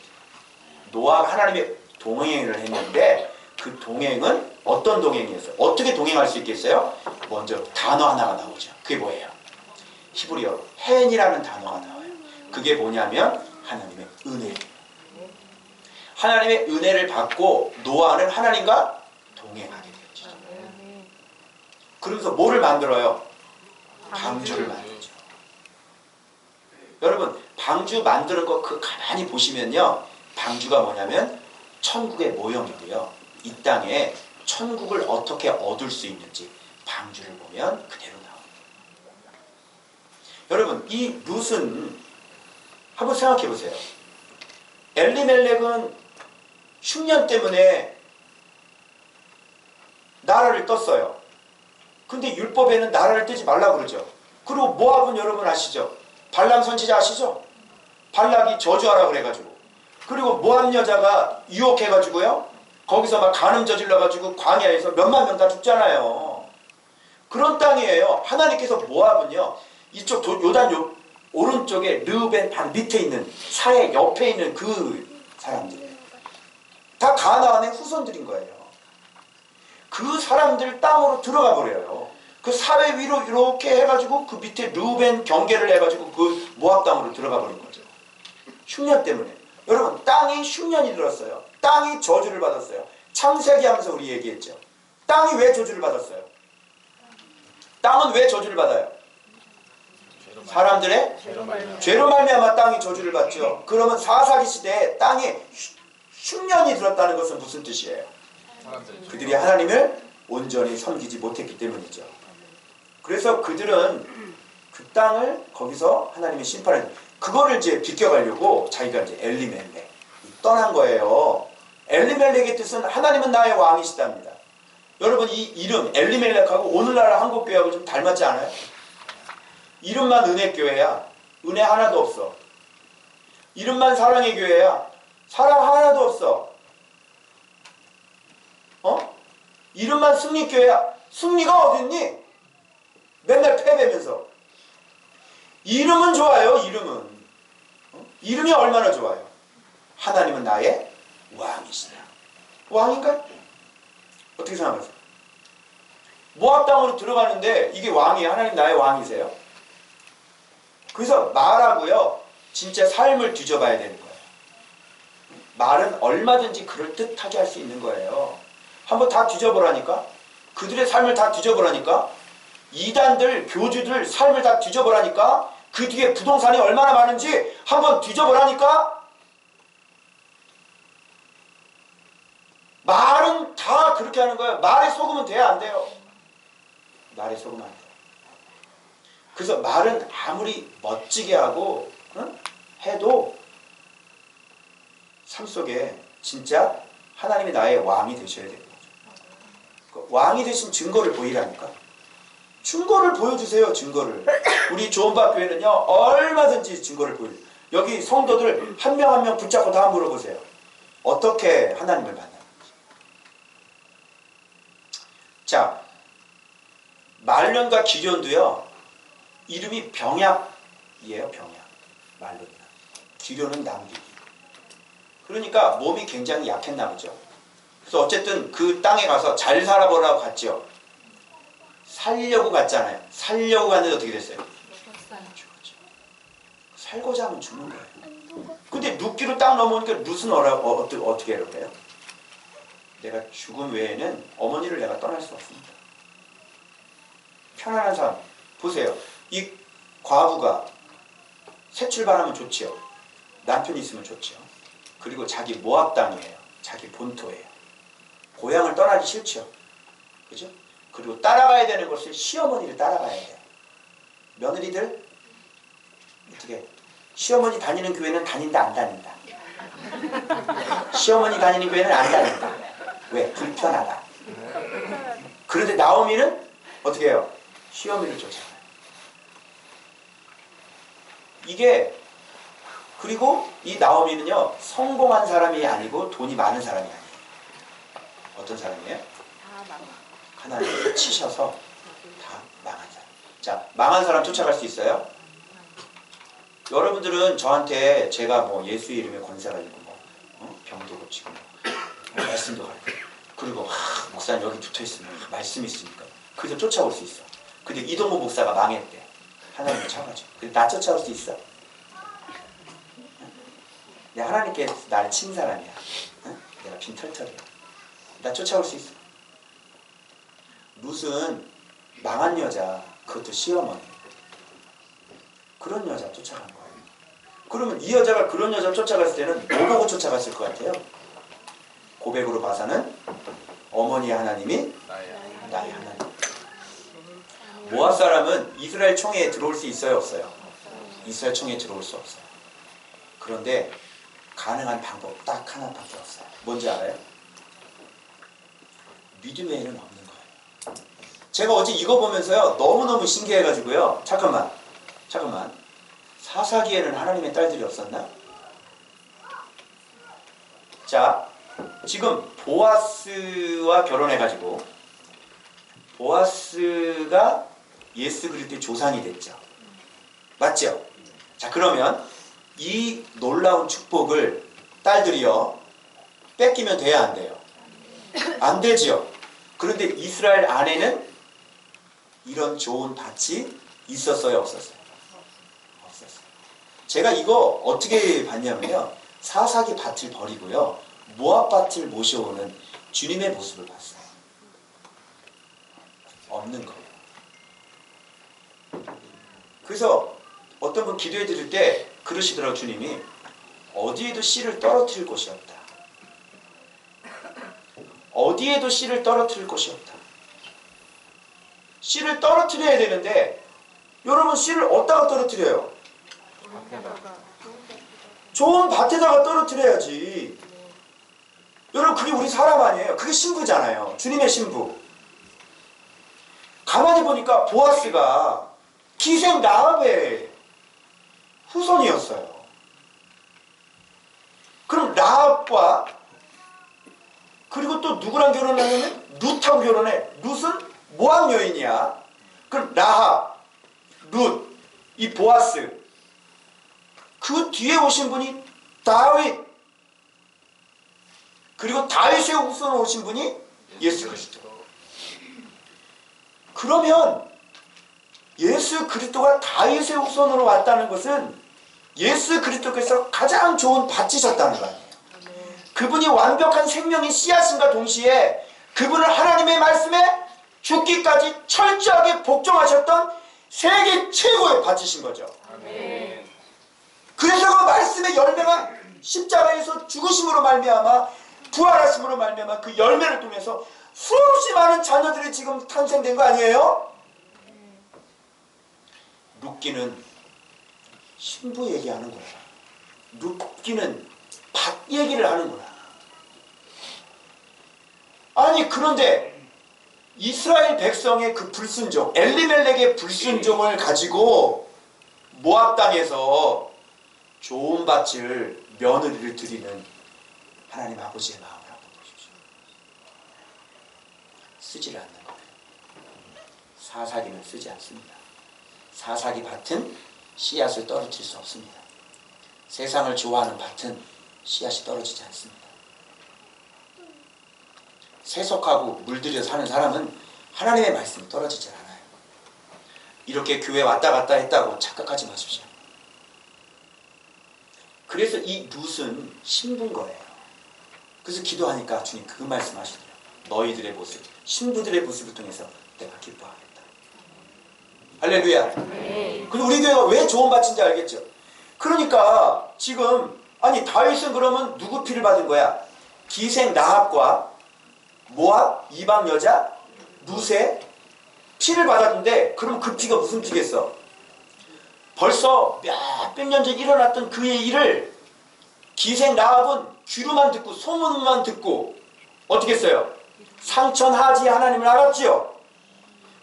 Speaker 1: 노아가 하나님의 동행을 했는데 그 동행은 어떤 동행이었어요? 어떻게 동행할 수 있겠어요? 먼저 단어 하나가 나오죠. 그게 뭐예요? 히브리어로 헨이라는 단어가 나와요. 그게 뭐냐면 하나님의 은혜. 하나님의 은혜를 받고 노아는 하나님과 동행하게 되었죠. 그러면서 뭐를 만들어요? 방주를 만들죠. 여러분, 방주 만드는 거 그 가만히 보시면요, 방주가 뭐냐면 천국의 모형이고요. 이 땅에 천국을 어떻게 얻을 수 있는지 방주를 보면 그대로 나옵니다. 여러분, 이 룻은 한번 생각해 보세요. 엘리멜렉은 흉년 때문에 나라를 떴어요. 근데 율법에는 나라를 뜨지 말라고 그러죠. 그리고 모압은 여러분 아시죠? 발람 선지자 아시죠? 발락이 저주하라 그래가지고, 그리고 모압 여자가 유혹해가지고요, 거기서 막 간음 저질러가지고 광야에서 몇만 명 다 죽잖아요. 그런 땅이에요. 하나님께서 모압은요, 이쪽 요단 오른쪽에 르벤 바로 밑에 있는 사해 옆에 있는 그 사람들이에요. 다 가나안의 후손들인 거예요. 그 사람들 땅으로 들어가 버려요. 그 사회 위로 이렇게 해가지고 그 밑에 르벤 경계를 해가지고 그 모압 땅으로 들어가 버린 거죠. 흉년 때문에. 여러분, 땅이 흉년이 들었어요. 땅이 저주를 받았어요. 창세기 하면서 우리 얘기했죠. 땅이 왜 저주를 받았어요? 땅은 왜 저주를 받아요? 사람들의 죄로 말미암아 땅이 저주를 받죠. 그러면 사사기 시대에 땅에 흉년이 들었다는 것은 무슨 뜻이에요? 그들이 하나님을 온전히 섬기지 못했기 때문이죠. 그래서 그들은 그 땅을 거기서 하나님의 심판을, 그거를 이제 비껴가려고 자기가 이제 엘리멜렉 떠난 거예요. 엘리멜렉의 뜻은 하나님은 나의 왕이시답니다. 여러분, 이 이름 엘리멜렉하고 오늘날 한국교회하고 좀 닮았지 않아요? 이름만 은혜교회야. 은혜 하나도 없어. 이름만 사랑의 교회야. 사랑 하나도 없어. 이름만 승리교회야. 승리가 어딨니? 맨날 패배면서. 이름은 좋아요. 이름은. 이름이 얼마나 좋아요. 하나님은 나의 왕이시다. 왕인가요? 어떻게 생각하세요? 모압 땅으로 들어가는데 이게 왕이에요? 하나님 나의 왕이세요? 그래서 말하고요. 진짜 삶을 뒤져봐야 되는 거예요. 말은 얼마든지 그럴듯하게 할 수 있는 거예요. 한번 다 뒤져보라니까. 그들의 삶을 다 뒤져보라니까. 이단들, 교주들 삶을 다 뒤져보라니까. 그 뒤에 부동산이 얼마나 많은지 한번 뒤져보라니까. 말은 다 그렇게 하는 거예요. 말에 속으면 돼야 안 돼요. 말에 속으면 안 돼요. 그래서 말은 아무리 멋지게 하고 해도 삶 속에 진짜 하나님이 나의 왕이 되셔야 되는 거죠. 왕이 되신 증거를 보이라니까. 증거를 보여주세요. 증거를. 우리 조은박 교회는요. 얼마든지 증거를 보여요. 여기 성도들 한 명 한 명 붙잡고 다 물어보세요. 어떻게 하나님을 만나는지. 자, 말년과 기련도요. 이름이 병약이에요. 병약. 말론이나. 기련은 남기기. 그러니까 몸이 굉장히 약했나 보죠. 그래서 어쨌든 그 땅에 가서 잘 살아보라고 갔죠. 살려고 갔잖아요. 살려고 갔는데 어떻게 됐어요? 죽었죠. 살고자 하면 죽는 거예요. 근데 룻기로 딱 넘어오니까 룻은 어떻게 해요? 내가 죽음 외에는 어머니를 내가 떠날 수 없습니다. 편안한 삶. 보세요. 이 과부가 새 출발하면 좋지요. 남편이 있으면 좋지요. 그리고 자기 모압 땅이에요. 자기 본토예요. 고향을 떠나기 싫죠. 그죠? 그리고 따라가야 되는 것을 시어머니를 따라가야 돼요. 며느리들 어떻게? 시어머니 다니는 교회는 다닌다 안 다닌다? 시어머니 다니는 교회는 안 다닌다. 왜? 불편하다. 그런데 나오미는 어떻게 해요? 시어머니를 쫓아가요. 이게 그리고 이 나오미는요. 성공한 사람이 아니고 돈이 많은 사람이 아니에요. 어떤 사람이에요? 하나님께서 치셔서 다 망한 사람. 자, 망한 사람 쫓아갈 수 있어요? 여러분들은 저한테 제가 뭐 예수의 이름에 권세가 있고 병도 고치고 말씀도 하고 그리고 목사님 여기 붙어있으면 말씀이 있으니까 그래서 쫓아올 수 있어. 근데 이동호 목사가 망했대. 하나님을 쳐가지고. 근데 나 쫓아올 수 있어? 내가 하나님께 날 친 사람이야. 내가 빈털털이야. 나 쫓아올 수 있어? 룻은 망한 여자, 그것도 시어머니. 그런 여자 쫓아간 거예요. 그러면 이 여자가 그런 여자를 쫓아갔을 때는 뭐 보고 쫓아갔을 것 같아요? 고백으로 봐서는 어머니 하나님이 나의 하나님. 모압 사람은 이스라엘 총회에 들어올 수 있어요? 없어요? 이스라엘 총회에 들어올 수 없어요. 그런데 가능한 방법 딱 하나밖에 없어요. 뭔지 알아요? 믿음의 일은 없는 거예요. 제가 어제 이거 보면서요. 너무너무 신기해가지고요. 잠깐만. 사사기에는 하나님의 딸들이 없었나? 자, 지금 보아스와 결혼해가지고 보아스가 예수 그리스도의 조상이 됐죠. 맞죠? 자, 그러면 이 놀라운 축복을 딸들이요. 뺏기면 돼야 안 돼요? 안 되지요. 그런데 이스라엘 안에는 이런 좋은 밭이 있었어요? 없었어요? 없었어요. 제가 이거 어떻게 봤냐면요. 사사기 밭을 버리고요. 모압 밭을 모셔오는 주님의 모습을 봤어요. 없는 거예요. 그래서 어떤 분 기도해 드릴 때 그러시더라고요. 주님이 어디에도 씨를 떨어뜨릴 곳이 없다. 어디에도 씨를 떨어뜨릴 곳이 없다. 씨를 떨어뜨려야 되는데 여러분 씨를 어디다가 떨어뜨려요? 좋은 밭에다가 떨어뜨려야지. 여러분 그게 우리 사람 아니에요. 그게 신부잖아요. 주님의 신부. 가만히 보니까 보아스가 기생 라합의 후손이었어요. 그럼 라합과 그리고 또 누구랑 결혼하냐면 룻하고 결혼해. 룻은 모압 여인이야. 그럼 라합, 룻 이 보아스, 그 뒤에 오신 분이 다윗, 그리고 다윗의 후손으로 오신 분이 예수 그리스도. 그러면 예수 그리스도가 다윗의 후손으로 왔다는 것은 예수 그리스도께서 가장 좋은 밭이셨다는 거 아니에요. 그분이 완벽한 생명의 씨앗인가 동시에 그분을 하나님의 말씀에 죽기까지 철저하게 복종하셨던 세계 최고의 밭이신 거죠.
Speaker 2: 아멘.
Speaker 1: 그래서 그 말씀의 열매가 십자가에서 죽으심으로 말미암아 부활하심으로 말미암아 그 열매를 통해서 수없이 많은 자녀들이 지금 탄생된 거 아니에요? 룻기는 신부 얘기하는구나. 룻기는 밭 얘기를 하는구나. 아니 그런데 이스라엘 백성의 그 불순종, 엘리멜렉의 불순종을 가지고 모압 땅에서 좋은 밭을 며느리를 드리는 하나님 아버지의 마음을 한번 보십시오. 쓰지를 않는 거예요. 사사기는 쓰지 않습니다. 사사기 밭은 씨앗을 떨어뜨릴 수 없습니다. 세상을 좋아하는 밭은 씨앗이 떨어지지 않습니다. 세속하고 물들여 사는 사람은 하나님의 말씀이 떨어지지 않아요. 이렇게 교회 왔다 갔다 했다고 착각하지 마십시오. 그래서 이 룻은 신부인 거예요. 그래서 기도하니까 주님 그 말씀 하시더라고요. 너희들의 모습, 신부들의 모습을 통해서 내가 기뻐하겠다. 할렐루야. 근데 우리 교회가 왜 좋은 밭인지 알겠죠? 그러니까 지금 아니 다윗은 그러면 누구 피를 받은 거야? 기생 라합과 모압 이방 여자 룻의 피를 받았는데 그럼 그 피가 무슨 피겠어? 벌써 몇백 년 전 일어났던 그의 일을 기생 라합은 귀로만 듣고 소문만 듣고 어떻게 했어요? 상천하지 하나님을 알았지요.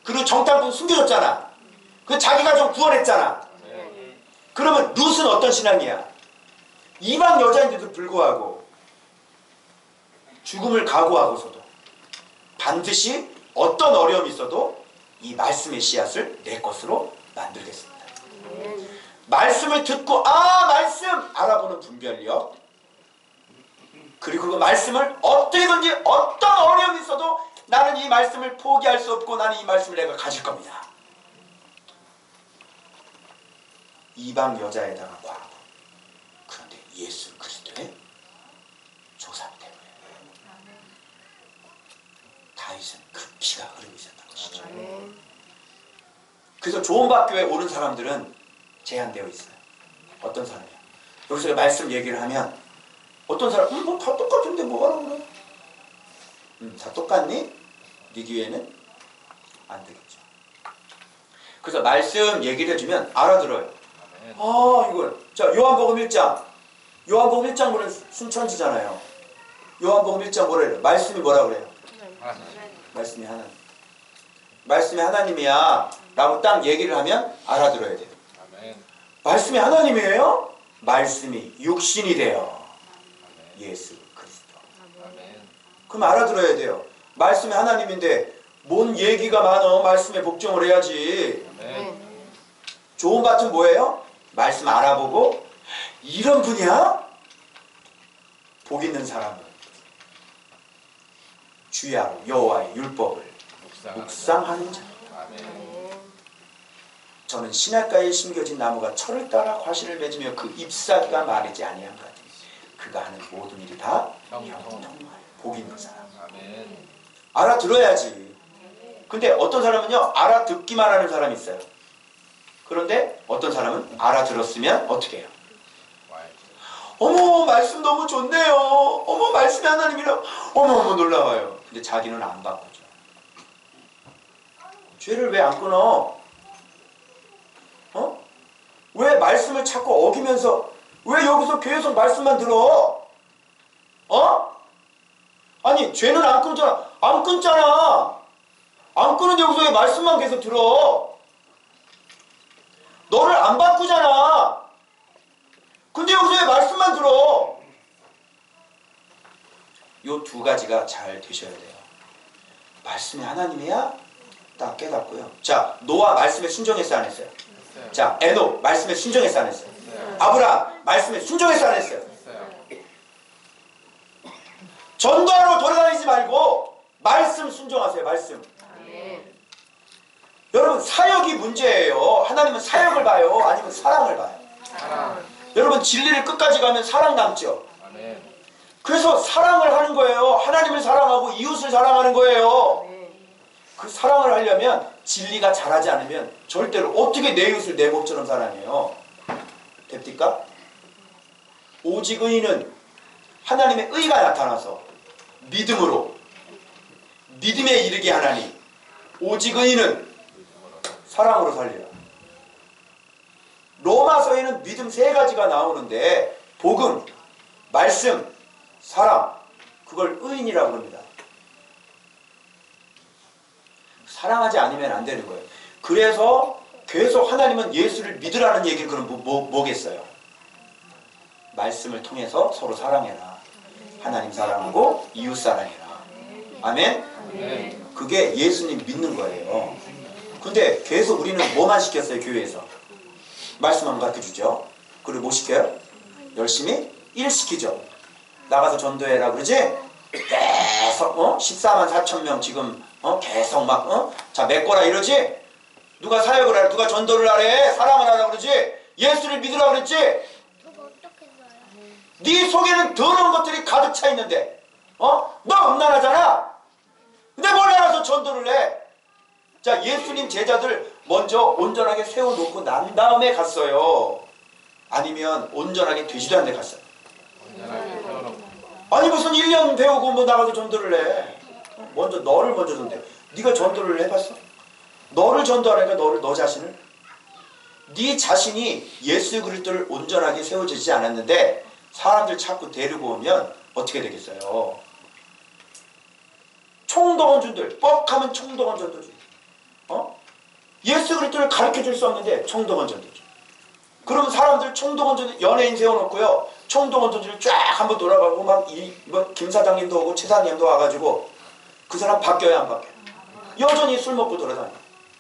Speaker 1: 그리고 정탐꾼 숨겨줬잖아. 그 자기 가족 구원했잖아. 그러면 룻은 어떤 신앙이야? 이방 여자인데도 불구하고 죽음을 각오하고서도 반드시 어떤 어려움이 있어도 이 말씀의 씨앗을 내 것으로 만들겠습니다. 말씀을 듣고 말씀 알아보는 분별력, 그리고 그 말씀을 어떻게든지 어떤 어려움이 있어도 나는 이 말씀을 포기할 수 없고 나는 이 말씀을 내가 가질 겁니다. 이방 여자에다가 과부, 그런데 예수 그리스도의 조상 때문에 다윗은 그 피가 흐르고 있었던 것이죠. 그래서 좋은 밭교회에 오는 사람들은 제한되어 있어요. 어떤 사람이야? 여기서 말씀 얘기를 하면 어떤 사람 뭐 다 똑같은데 뭐하라고 그래? 다 똑같니? 네 교회는 안 되겠죠. 그래서 말씀 얘기를 해주면 알아들어요. 이거 자 요한복음 1장 요한복음 1장 보면 순천지잖아요. 요한복음 1장 뭐라 그래요? 말씀이 뭐라 그래요? 말씀이 하나님. 말씀이 하나님이야 라고 딱 얘기를 하면 알아들어야 돼요. 말씀이 하나님이에요? 말씀이 육신이 되어 예수 그리스도. 그럼 알아들어야 돼요. 말씀이 하나님인데 뭔 얘기가 많어. 말씀에 복종을 해야지. 좋은 밭은 뭐예요? 말씀 알아보고 이런 분이야? 복 있는 사람은 주야로 여호와의 율법을 묵상하는 자. 저는 시냇가에 심겨진 나무가 철을 따라 과실을 맺으며 그 잎사귀가 마르지 아니한 것 같으니 그가 하는 모든 일이 다 형통하여 복 있는 사람. 알아들어야지. 근데 어떤 사람은요 알아듣기만 하는 사람이 있어요. 그런데 어떤 사람은 알아들었으면 어떻게 해요? 어머 말씀 너무 좋네요. 어머 말씀이 하나님이라 어머 놀라워요. 근데 자기는 안 바꾸죠. 죄를 왜 안 끊어? 왜 말씀을 자꾸 어기면서 왜 여기서 계속 말씀만 들어? 아니 죄는 안 끊잖아. 안 끊잖아. 안 끊는데 여기서 왜 말씀만 계속 들어? 너를 안 바꾸잖아. 근데 여기서 왜 말씀만 들어? 요 두 가지가 잘 되셔야 돼요. 말씀이 하나님이야? 딱 깨닫고요. 자, 노아 말씀에 순종했어요 안 했어요? 자, 에녹 말씀에 순종했어 안 했어요? 아브라함 말씀에 순종했어 안 했어요? 전도하러 돌아다니지 말고 말씀 순종하세요. 말씀. 여러분 사역이 문제예요. 하나님은 사역을 봐요? 아니면 사랑을 봐요? 여러분 진리를 끝까지 가면 사랑 남죠? 그래서 사랑을 하는 거예요. 하나님을 사랑하고 이웃을 사랑하는 거예요. 그 사랑을 하려면 진리가 자라지 않으면 절대로 어떻게 내 이웃을 내 몸처럼 사랑해요? 됩니까? 오직 의인은 하나님의 의가 나타나서 믿음으로 믿음에 이르게 하나니 오직 의인은 사랑으로 살리라. 로마서에는 믿음 3가지가 나오는데 복음, 말씀, 사랑, 그걸 의인이라고 합니다. 사랑하지 않으면 안 되는 거예요. 그래서 계속 하나님은 예수를 믿으라는 얘기를 그럼 뭐겠어요? 말씀을 통해서 서로 사랑해라. 하나님 사랑하고 이웃 사랑해라. 아멘? 그게 예수님 믿는 거예요. 근데 계속 우리는 뭐만 시켰어요? 교회에서 말씀만 가르쳐주죠. 그리고 뭐 시켜요? 열심히 일 시키죠. 나가서 전도해라 그러지? 계속 14만 4천 명 지금 계속 막 자 메꿔라 이러지? 누가 사역을 하라, 누가 전도를 하래, 사랑을 하라 그러지? 예수를 믿으라 그랬지? 네 속에는 더러운 것들이 가득 차 있는데 너 음란하잖아. 근데 뭘 알아서 전도를 해? 자, 예수님 제자들 먼저 온전하게 세워놓고 난 다음에 갔어요? 아니면 온전하게 되지도 않는데 갔어요? 아니 무슨 1년 배우고 뭐 나가서 전도를 해? 먼저 너를 먼저 전도해. 네가 전도를 해봤어? 너를 전도하니까 너 자신을? 네 자신이 예수 그리스도를 온전하게 세워지지 않았는데 사람들 자꾸 데리고 오면 어떻게 되겠어요? 총동원준들 뻑하면 총동원 전도지. 예수 그리스도를 가르쳐줄 수 없는데 총동원 전도지. 그러면 사람들 총동원 전도 연예인 세워놓고요 총동원 전도를 쫙 한번 돌아가고 막 김 사장님도 오고 최 사장님도 와가지고 그 사람 바뀌어야 안 바뀌어요? 여전히 술 먹고 돌아다녀.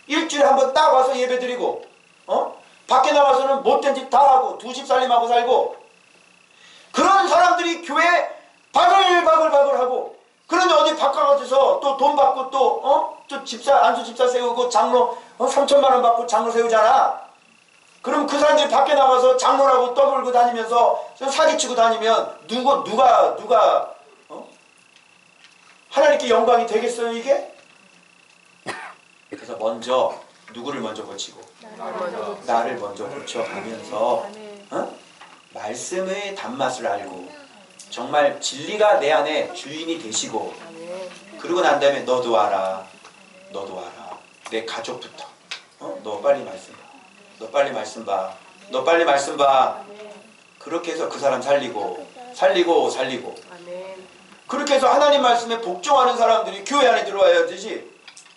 Speaker 1: 일주일에 한번 딱 와서 예배드리고 밖에 나가서는 못된 짓 다 하고 두 집 살림하고 살고 그런 사람들이 교회에 바글바글하고 그런데 어디 바꿔가지고서 또 돈 받고 또 집사 안수 집사 세우고 장로 3천만 원 받고 장로 세우잖아. 그럼 그 사람들이 밖에 나가서 장로라고 떠들고 다니면서 사기치고 다니면 누가 하나님께 영광이 되겠어요 이게? 그래서 먼저 누구를 먼저 고치고 나를 먼저 고쳐가면서 말씀의 단맛을 알고 정말 진리가 내 안에 주인이 되시고 그러고 난 다음에 너도 와라. 내 가족부터 너 빨리 말씀 봐. 너 빨리 말씀 봐. 너 빨리 말씀 봐. 그렇게 해서 그 사람 살리고 그렇게 해서 하나님 말씀에 복종하는 사람들이 교회 안에 들어와야 되지.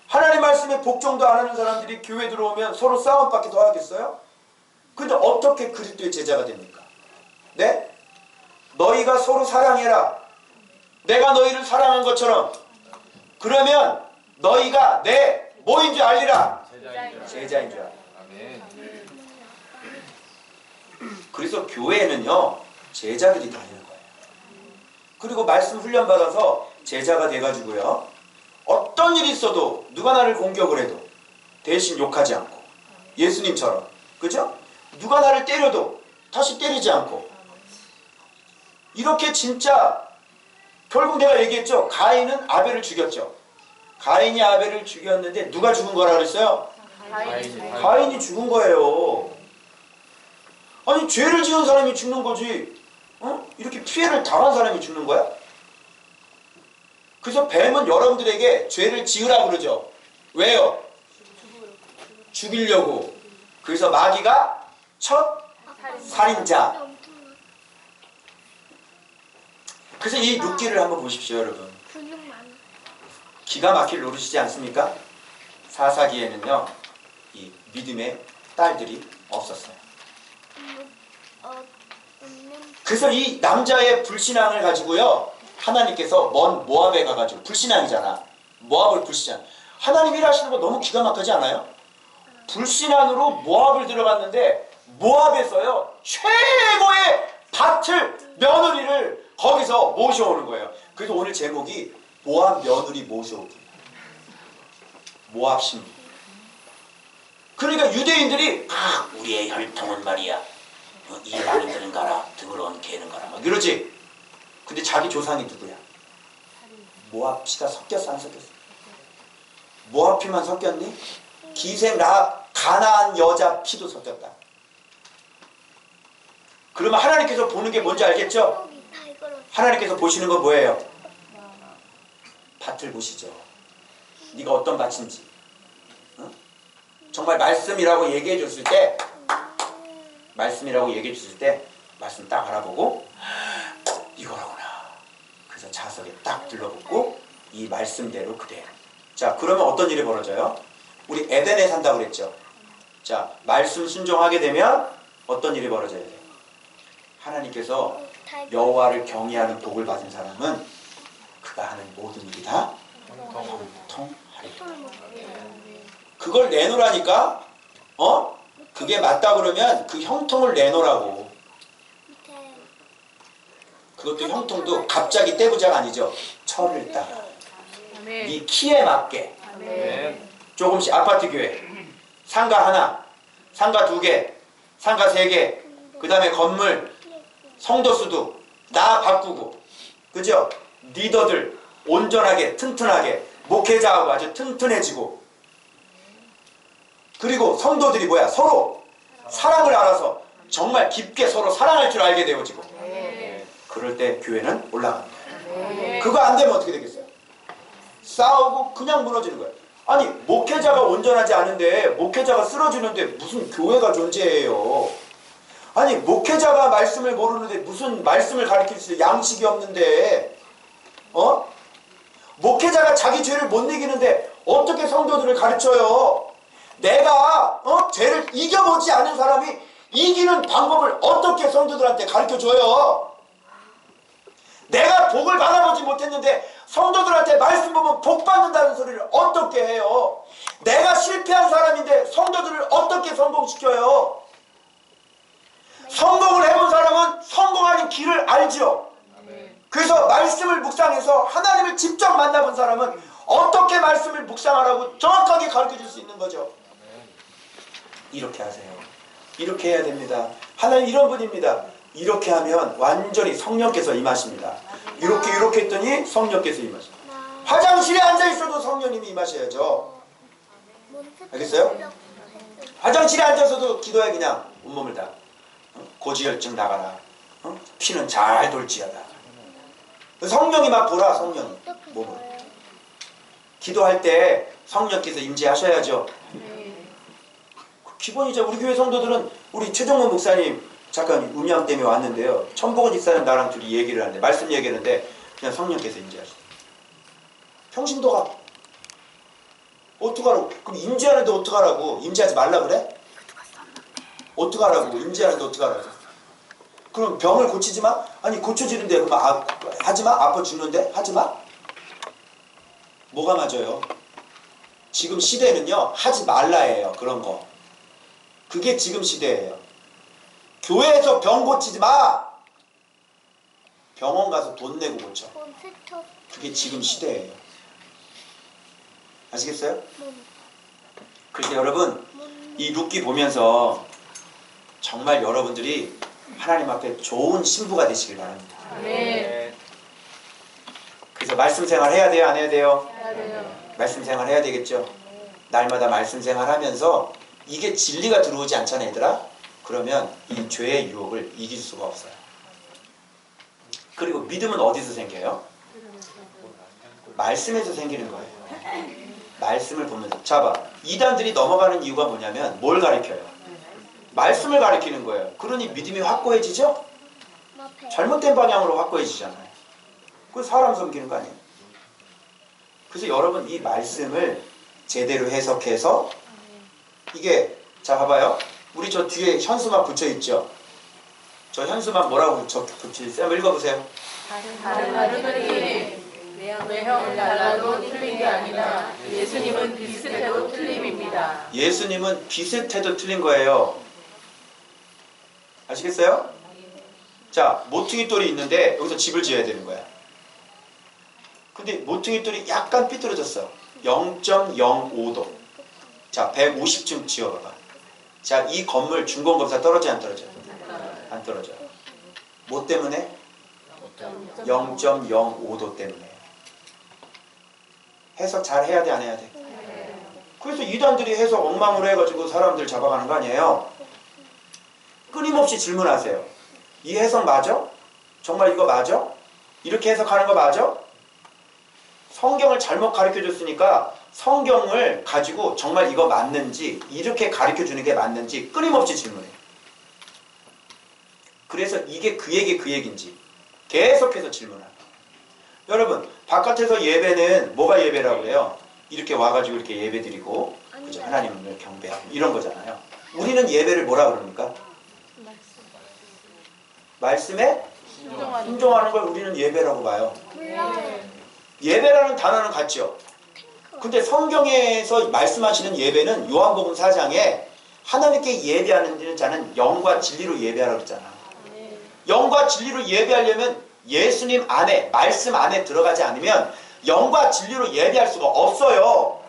Speaker 1: 하나님 말씀에 복종도 안 하는 사람들이 교회 들어오면 서로 싸움밖에 더 하겠어요? 근데 어떻게 그리스도의 제자가 됩니까? 네? 너희가 서로 사랑해라. 내가 너희를 사랑한 것처럼. 그러면 너희가 내 뭐인 줄 알리라. 제자인 줄 알아. 그래서 교회에는요 제자들이 다니는 거예요. 그리고 말씀 훈련 받아서 제자가 돼가지고요 어떤 일이 있어도 누가 나를 공격을 해도 대신 욕하지 않고 예수님처럼 그죠? 누가 나를 때려도 다시 때리지 않고 이렇게 진짜 결국 내가 얘기했죠. 가인은 아벨을 죽였죠. 가인이 아벨을 죽였는데 누가 죽은 거라 그랬어요? 가인이 죽은 거예요. 아니 죄를 지은 사람이 죽는 거지 이렇게 피해를 당한 사람이 죽는 거야? 그래서 뱀은 여러분들에게 죄를 지으라 그러죠. 왜요? 죽이려고. 그래서 마귀가 첫 살인자. 그래서 이 룻기를 한번 보십시오 여러분. 기가 막힐 노릇이지 않습니까? 사사기에는요 이 믿음의 딸들이 없었어요. 그래서 이 남자의 불신앙을 가지고요 하나님께서 먼 모압에 가가지고 불신앙이잖아. 모압을 불신앙. 하나님 일하시는 거 너무 기가 막히지 않아요? 불신앙으로 모압을 들어갔는데 모압에서요 최고의 밭을 며느리를 거기서 모셔오는 거예요. 그래서 오늘 제목이 모압 며느리 모셔오기. 모압 신부. 그러니까 유대인들이 우리의 혈통은 말이야 이 라인들은 가라 드물어온 개는 가라 막 이러지. 근데 자기 조상이 누구야? 모압 피가 섞였어 안 섞였어? 모압 피만 섞였니? 기생 가나안 여자 피도 섞였다. 그러면 하나님께서 보는 게 뭔지 알겠죠? 하나님께서 보시는 건 뭐예요? 밭을 보시죠. 네가 어떤 밭인지. 어? 정말 말씀이라고 얘기해 줬을 때 말씀 딱 알아보고 이거라구나. 그래서 자석에 딱 들러붙고 이 말씀대로 그대로. 자, 그러면 어떤 일이 벌어져요? 우리 에덴에 산다고 그랬죠. 자, 말씀 순종하게 되면 어떤 일이 벌어져야 돼요? 하나님께서 여호와를 경외하는 복을 받은 사람은 그가 하는 모든 일이 다 형통하리라. 그걸 내놓으라니까. 그게 맞다 그러면 그 형통을 내놓으라고. 그것도 형통도 갑자기 떼부자가 아니죠. 철을 따라 네 키에 맞게 조금씩. 아파트 교회 상가 하나, 상가 2개, 상가 3개, 그 다음에 건물, 성도 수도 나 바꾸고, 그죠? 리더들 온전하게 튼튼하게, 목회자하고 아주 튼튼해지고, 그리고 성도들이 뭐야? 서로 사랑을 알아서 정말 깊게 서로 사랑할 줄 알게 되어지고, 그럴 때 교회는 올라갑니다. 그거 안 되면 어떻게 되겠어요? 싸우고 그냥 무너지는 거예요. 아니, 목회자가 온전하지 않은데, 목회자가 쓰러지는데 무슨 교회가 존재해요? 아니, 목회자가 말씀을 모르는데 무슨 말씀을 가르칠 수 양식이 없는데, 목회자가 자기 죄를 못 이기는데 어떻게 성도들을 가르쳐요? 내가 죄를 이겨보지 않은 사람이 이기는 방법을 어떻게 성도들한테 가르쳐줘요? 내가 복을 받아보지 못했는데 성도들한테 말씀 보면 복 받는다는 소리를 어떻게 해요? 내가 실패한 사람인데 성도들을 어떻게 성공시켜요? 성공을 해본 사람은 성공하는 길을 알죠. 그래서 말씀을 묵상해서 하나님을 직접 만나본 사람은 어떻게 말씀을 묵상하라고 정확하게 가르쳐줄 수 있는 거죠. 이렇게 하세요. 이렇게 해야 됩니다. 하나님 이런 분입니다. 이렇게 하면 완전히 성령께서 임하십니다. 이렇게 했더니 성령께서 임하십니다. 화장실에 앉아있어도 성령님이 임하셔야죠. 알겠어요? 화장실에 앉아서도 기도해. 그냥 온몸을 다. 고지혈증 나가라. 피는 잘 돌지어다. 성령이 막 돌아. 성령이 몸을. 기도할 때 성령께서 임재하셔야죠. 기본이죠. 우리 교회 성도들은 우리 최종문 목사님 잠깐 음양 때문에 왔는데요. 천복은 집사님 나랑 둘이 얘기를 하는데 말씀 얘기하는데 그냥 성령께서 임재하시죠. 평신도가 어떡하라고? 그럼 임재하는데 어떡하라고? 임재하지 말라 그래? 어떡하라고? 임재하는데 어떡하라고? 그럼 병을 고치지 마? 아니 고쳐지는데 그럼 하지 마? 아파 죽는데? 하지 마? 뭐가 맞아요? 지금 시대는요 하지 말라예요. 그런 거. 그게 지금 시대예요. 교회에서 병 고치지 마! 병원 가서 돈 내고 고쳐. 그게 지금 시대예요. 아시겠어요? 그래서 여러분 이 룻기 보면서 정말 여러분들이 하나님 앞에 좋은 신부가 되시길 바랍니다. 그래서 말씀 생활 해야 돼요? 안 해야 돼요? 말씀 생활 해야 되겠죠. 날마다 말씀 생활 하면서 이게 진리가 들어오지 않잖아 얘들아. 그러면 이 죄의 유혹을 이길 수가 없어요. 그리고 믿음은 어디서 생겨요? 말씀에서 생기는 거예요. 말씀을 보면서. 자 봐, 이단들이 넘어가는 이유가 뭐냐면 뭘 가르쳐요? 말씀을 가르치는 거예요. 그러니 믿음이 확고해지죠? 잘못된 방향으로 확고해지잖아요. 그건 사람 섬기는 거 아니에요? 그래서 여러분 이 말씀을 제대로 해석해서 이게 자 봐봐요. 우리 저 뒤에 현수막 붙여있죠? 저 현수막 뭐라고 붙여있어요? 한번 읽어보세요.
Speaker 2: 외형 달라도 틀린 게 아니라 예수님은 비슷해도 틀림입니다.
Speaker 1: 예수님은 비슷해도 틀린 거예요. 아시겠어요? 자, 모퉁이 돌이 있는데 여기서 집을 지어야 되는 거야. 근데 모퉁이 돌이 약간 삐뚤어졌어. 0.05도. 자, 150층 지어봐봐. 자, 이 건물 준공검사 떨어져 안 떨어져? 안 떨어져. 뭐 때문에? 0.05도 때문에. 해석 잘 해야 돼, 안 해야 돼? 그래서 이단들이 해석 엉망으로 해가지고 사람들 잡아가는 거 아니에요? 끊임없이 질문하세요. 이 해석 맞아? 정말 이거 맞아? 이렇게 해석하는 거 맞아? 성경을 잘못 가르쳐줬으니까 성경을 가지고 정말 이거 맞는지, 이렇게 가르쳐주는 게 맞는지 끊임없이 질문해요. 그래서 이게 그 얘기인지 계속해서 질문하고. 여러분, 바깥에서 예배는 뭐가 예배라고 해요? 이렇게 와가지고 이렇게 예배 드리고, 그죠? 하나님을 경배하고 이런 거잖아요. 우리는 예배를 뭐라 그럽니까? 말씀에 순종하는 걸 우리는 예배라고 봐요. 예배라는 단어는 같죠. 근데 성경에서 말씀하시는 예배는 요한복음 4장에 하나님께 예배하는 자는 영과 진리로 예배하라고 했잖아. 영과 진리로 예배하려면 예수님 안에, 말씀 안에 들어가지 않으면 영과 진리로 예배할 수가 없어요.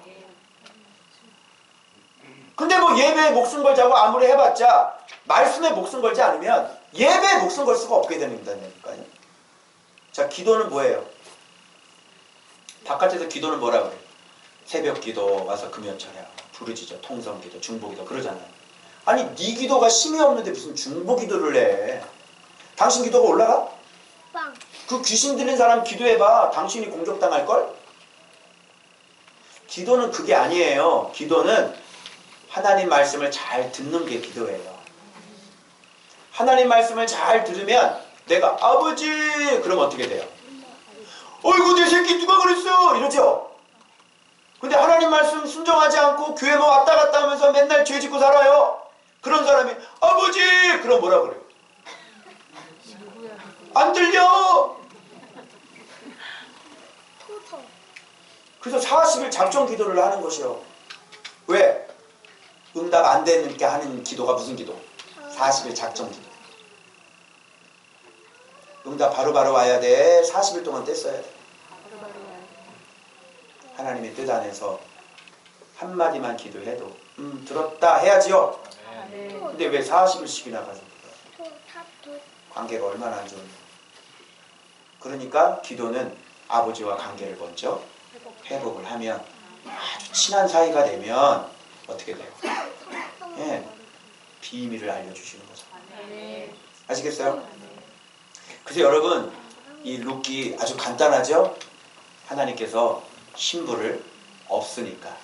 Speaker 1: 근데 뭐 예배에 목숨 걸자고 아무리 해봤자 말씀에 목숨 걸지 않으면 예배에 목숨 걸 수가 없게 된다니까요. 자, 기도는 뭐예요? 바깥에서 기도는 뭐라고 그래요? 새벽 기도 와서 금요철에 부르짖어, 통성 기도, 중보 기도 그러잖아요. 아니, 네 기도가 힘이 없는데 무슨 중보 기도를 해? 당신 기도가 올라가? 그 귀신 들린 사람 기도해봐. 당신이 공격당할걸? 기도는 그게 아니에요. 기도는 하나님 말씀을 잘 듣는 게 기도예요. 하나님 말씀을 잘 들으면 내가 아버지 그러면 어떻게 돼요? 어이구 내 새끼 누가 그랬어 이러죠. 근데 하나님 말씀 순종하지 않고 교회만 왔다 갔다 하면서 맨날 죄 짓고 살아요. 그런 사람이 아버지 그럼 뭐라 그래요? 안 들려. 그래서 40일 작정 기도를 하는 것이요. 왜? 응답 안 되니까 하는 기도가 무슨 기도? 40일 작정 기도. 응답 바로바로 와야 돼. 40일 동안 뗐어야 돼. 하나님의 뜻 안에서 한마디만 기도해도 들었다 해야지요. 근데 왜 40일씩이나 가서 관계가 얼마나 안 좋은데. 그러니까 기도는 아버지와 관계를 먼저 회복을 하면 아주 친한 사이가 되면 어떻게 돼요? 예, 비밀을 알려주시는 거죠. 아시겠어요? 그래서 여러분 이 룻기 아주 간단하죠? 하나님께서 신부를 없으니까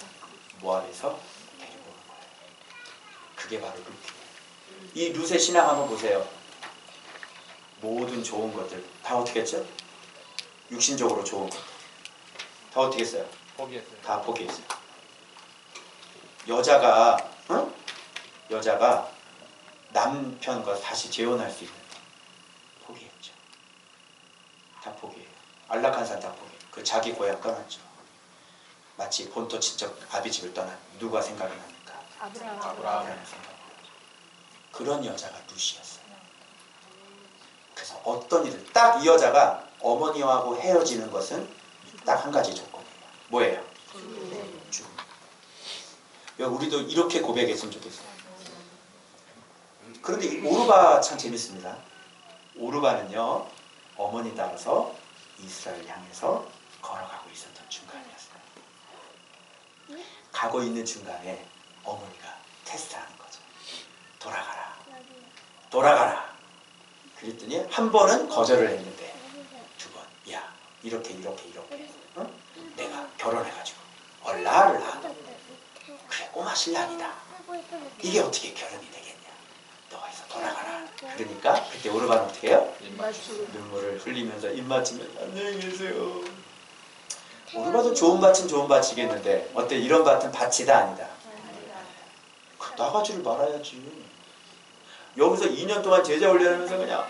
Speaker 1: 모압에서 데리고 오는 거예요. 그게 바로 룻기예요. 이 룻의 신앙 한번 보세요. 모든 좋은 것들 다 어떻게 했죠? 육신적으로 좋은 것들 다 어떻게 했어요?
Speaker 3: 포기했어요.
Speaker 1: 다 포기했어요. 여자가 여자가 남편과 다시 재혼할 수 있는데 포기했죠. 다 포기해요. 안락한 사람 다 포기해요. 그 자기 고향 떠났죠. 마치 본토 친척 아비 집을 떠난 누가 생각이 납니까? 아브라함 생각. 그런 여자가 룻이었어요. 그래서 어떤 일을 딱 이 여자가 어머니하고 헤어지는 것은 딱 한 가지 조건이에요. 뭐예요? 죽음. 우리도 이렇게 고백했으면 좋겠어요. 그런데 이 오르바 참 재밌습니다. 오르바는요 어머니 따라서 이스라엘 향해서 걸어가고 있었던 중간이었어요. 가고 있는 중간에 어머니가 테스트하는 거죠. 돌아가라. 돌아가라. 그랬더니 한 번은 거절을 했는데 두 번, 야 이렇게 응? 내가 결혼해가지고 얼라를 낳아. 그래 꼬마 신랑이다. 이게 어떻게 결혼이 되겠냐. 너가 해서 돌아가라. 그러니까 그때 오르바는 어떻게 해요? 눈물을 흘리면서 입 맞추면서 안녕히 계세요. 오르바도 좋은 밭은 좋은 밭이겠는데 어때? 이런 밭은 밭이다 아니다? 나가지를 말아야지. 여기서 2년 동안 제자 훈련하면서 그냥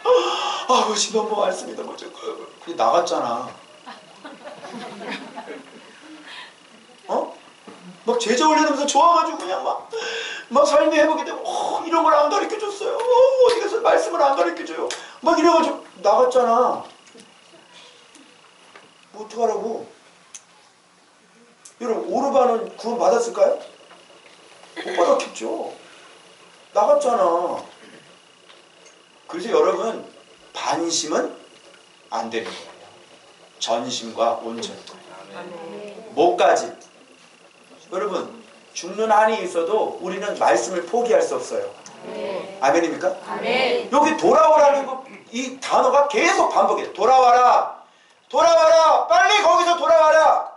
Speaker 1: 아버지 너무 말씀이 너무 좋고 그냥 나갔잖아. 막 제자 훈련하면서 좋아가지고 그냥 막 삶이 회복이 되고 이런 걸 안 가르쳐줬어요. 어디 가서 말씀을 안 가르쳐줘요. 막 이래가지고 나갔잖아. 뭐 어떡하라고. 여러분 오르반은 구원 받았을까요? 못 받았겠죠. 나갔잖아. 그래서 여러분 반심은 안 되는 거예요. 전심과 온전히. 목까지. 여러분 죽는 한이 있어도 우리는 말씀을 포기할 수 없어요. 아멘입니까?
Speaker 2: 아멘.
Speaker 1: 여기 돌아오라는 이 단어가 계속 반복해요. 돌아와라. 돌아와라. 빨리 거기서 돌아와라.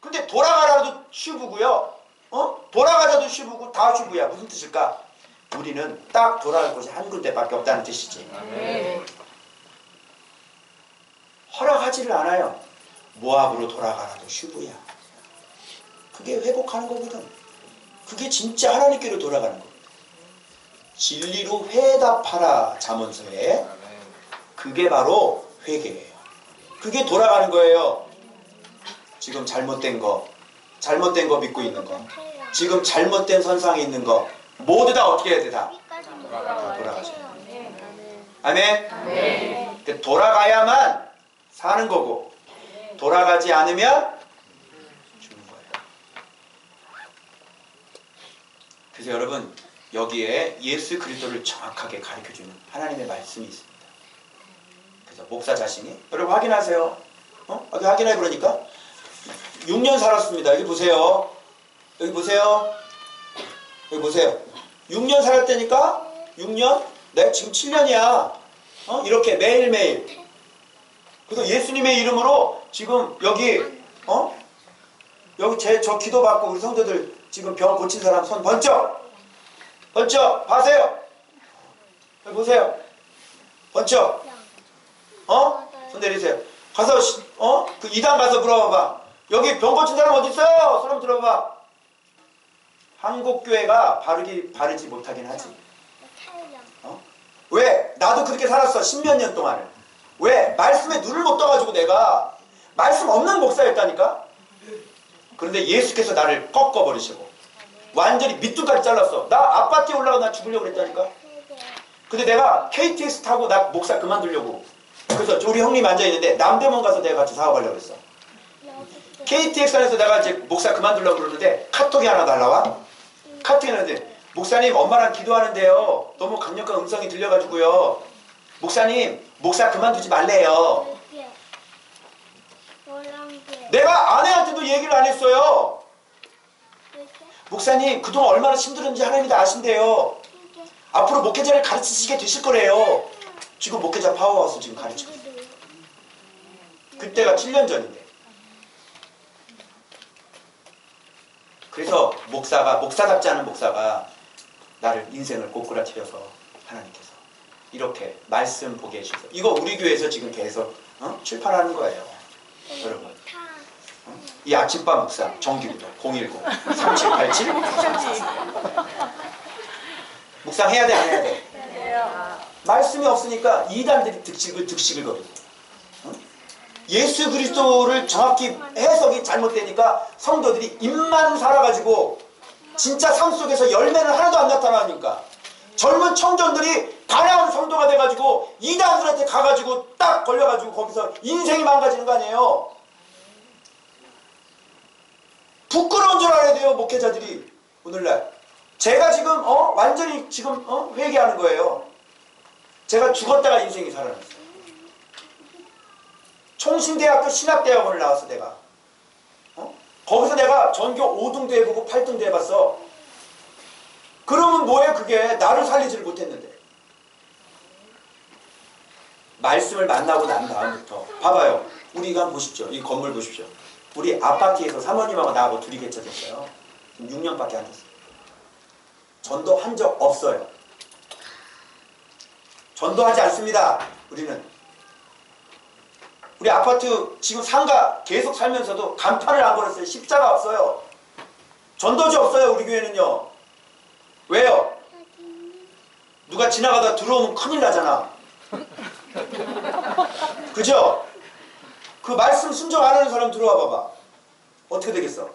Speaker 1: 근데 돌아가라도 쉬부고요. 돌아가자도 쉬부고 다 쉬부야. 무슨 뜻일까? 우리는 딱 돌아갈 곳이 한 군데밖에 없다는 뜻이지. 허락하지를 않아요. 모압으로 돌아가라도 쉬부야. 그게 회복하는 거거든. 그게 진짜 하나님께로 돌아가는 거거든. 진리로 회답하라 잠언서에. 그게 바로 회개예요. 그게 돌아가는 거예요. 지금 잘못된 거 믿고 있는 거, 지금 잘못된 선상에 있는 거 모두 다 어떻게 해야 돼? 다 돌아가셔야 돼. 아멘. 돌아가야만 사는 거고 돌아가지 않으면 죽는 거예요. 그래서 여러분 여기에 예수 그리스도를 정확하게 가르쳐주는 하나님의 말씀이 있습니다. 그래서 목사 자신이 여러분 확인하세요. 여기 확인해 그러니까 6년 살았습니다. 여기 보세요. 여기 보세요. 여기 보세요. 6년 살았다니까? 6년? 내가 지금 7년이야. 이렇게 매일매일. 그래서 예수님의 이름으로 지금 여기 여기 저 기도 받고 우리 성도들 지금 병 고친 사람 손 번쩍 봐세요. 여기 보세요. 번쩍. 손 내리세요. 가서 그 이단 가서 물어봐봐. 여기 병 고친 사람 어디 있어요? 사람 들어봐. 한국 교회가 바르지 못하긴 하지. 왜? 나도 그렇게 살았어. 10몇 년 동안을. 왜? 말씀에 눈을 못 떠가지고 내가 말씀 없는 목사였다니까. 그런데 예수께서 나를 꺾어버리시고 완전히 밑둥까지 잘랐어. 나 아파트에 올라가 나 죽으려고 그랬다니까. 근데 내가 KTX 타고 나 목사 그만두려고. 그래서 우리 형님 앉아있는데 남대문 가서 내가 같이 사업하려고 했어. KTX 안에서 내가 이제 목사 그만두려고 그러는데 카톡이 하나 날라와. 카톡이 나는데 목사님 엄마랑 기도하는데요. 너무 강력한 음성이 들려가지고요. 목사님 목사 그만두지 말래요. 내가 아내한테도 얘기를 안 했어요. 목사님 그동안 얼마나 힘들었는지 하나님이 다 아신대요. 앞으로 목회자를 가르치시게 되실 거래요. 지금 목회자 파워하우스 지금 가르치고 있어요. 그때가 7년 전인데. 그래서 목사답지 않은 목사가 나를 인생을 꼬꾸라뜨려서 하나님께서 이렇게 말씀 보게 해주셔서 이거 우리 교회에서 지금 계속 출판하는 거예요. 여러분 이 아침밥 묵상 정기구독 010-3787 묵상해야 돼 안 해야 돼? 말씀이 없으니까 이단들이 득식을 거거든요. 예수 그리스도를 정확히 해석이 잘못되니까 성도들이 입만 살아가지고 진짜 삶 속에서 열매는 하나도 안 나타나니까 젊은 청년들이 가난한 성도가 돼가지고 이단들한테 가가지고 딱 걸려가지고 거기서 인생이 망가지는 거 아니에요. 부끄러운 줄 알아야 돼요. 목회자들이 오늘날 제가 지금 완전히 지금 회개하는 거예요. 제가 죽었다가 인생이 살아났어요. 총신대학교 신학대학원을 나왔어 내가. 거기서 내가 전교 5등도 해보고 8등도 해봤어. 그러면 뭐예요 그게. 나를 살리지를 못했는데. 말씀을 만나고 난 다음부터 봐봐요. 우리 이거 한번 보십시오. 이 건물 보십시오. 우리 아파트에서 사모님하고 나하고 둘이 개척했어요. 6년밖에 안 됐어요. 전도한 적 없어요. 전도하지 않습니다. 우리는. 우리 아파트 지금 상가 계속 살면서도 간판을 안 걸었어요. 십자가 없어요. 전도지 없어요. 우리 교회는요. 왜요? 누가 지나가다 들어오면 큰일 나잖아. 그죠? 그 말씀 순종 안 하는 사람 들어와 봐봐. 어떻게 되겠어?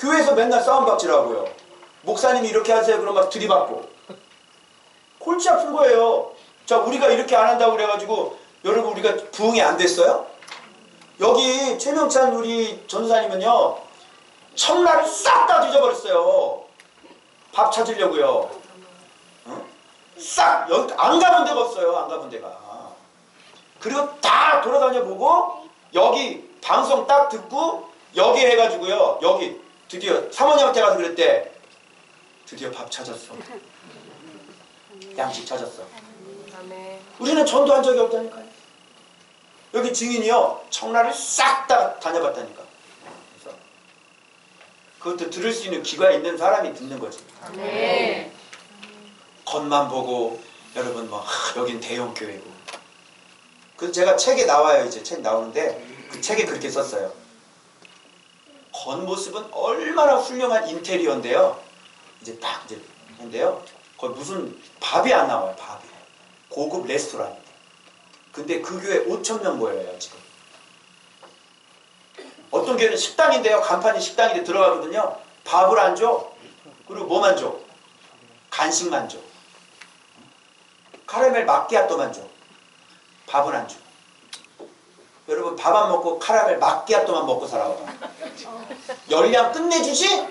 Speaker 1: 교회에서 맨날 싸움박질하고요. 목사님이 이렇게 하세요. 그럼 막 들이받고. 골치 아픈 거예요. 자, 우리가 이렇게 안 한다고 그래가지고 여러분 우리가 부흥이 안 됐어요? 여기 최명찬 우리 전도사님은요. 청라를 싹 다 뒤져버렸어요. 밥 찾으려고요. 어? 싹 여기 안 가본 데가 없어요. 안 가본 데가. 그리고 다 돌아다녀 보고 여기 방송 딱 듣고 여기 해가지고요. 여기 드디어 사모님한테 가서 그랬대. 드디어 밥 찾았어. 양식 찾았어. 우리는 전도한 적이 없다니까요. 여기 증인이요. 청라를 싹 다 다녀봤다니까. 그래서 그것도 들을 수 있는 귀가 있는 사람이 듣는 거지.
Speaker 2: 네.
Speaker 1: 겉만 보고 여러분 뭐 여긴 대형 교회고. 그래서 제가 책에 나와요. 이제 책 나오는데 그 책에 그렇게 썼어요. 겉모습은 얼마나 훌륭한 인테리어인데요. 이제 딱 이제 근데요. 거기 무슨 밥이 안 나와요. 밥이. 고급 레스토랑인데. 근데 그 교회 5,000명 모여요 지금. 어떤 교회는 식당인데요. 간판이 식당인데 들어가거든요. 밥을 안 줘. 그리고 뭐만 줘? 간식만 줘. 카라멜 마끼아또만 줘. 밥은 안 줘. 여러분 밥 안 먹고 카라멜 마끼아또만 먹고 살아봐. 열량 끝내주지?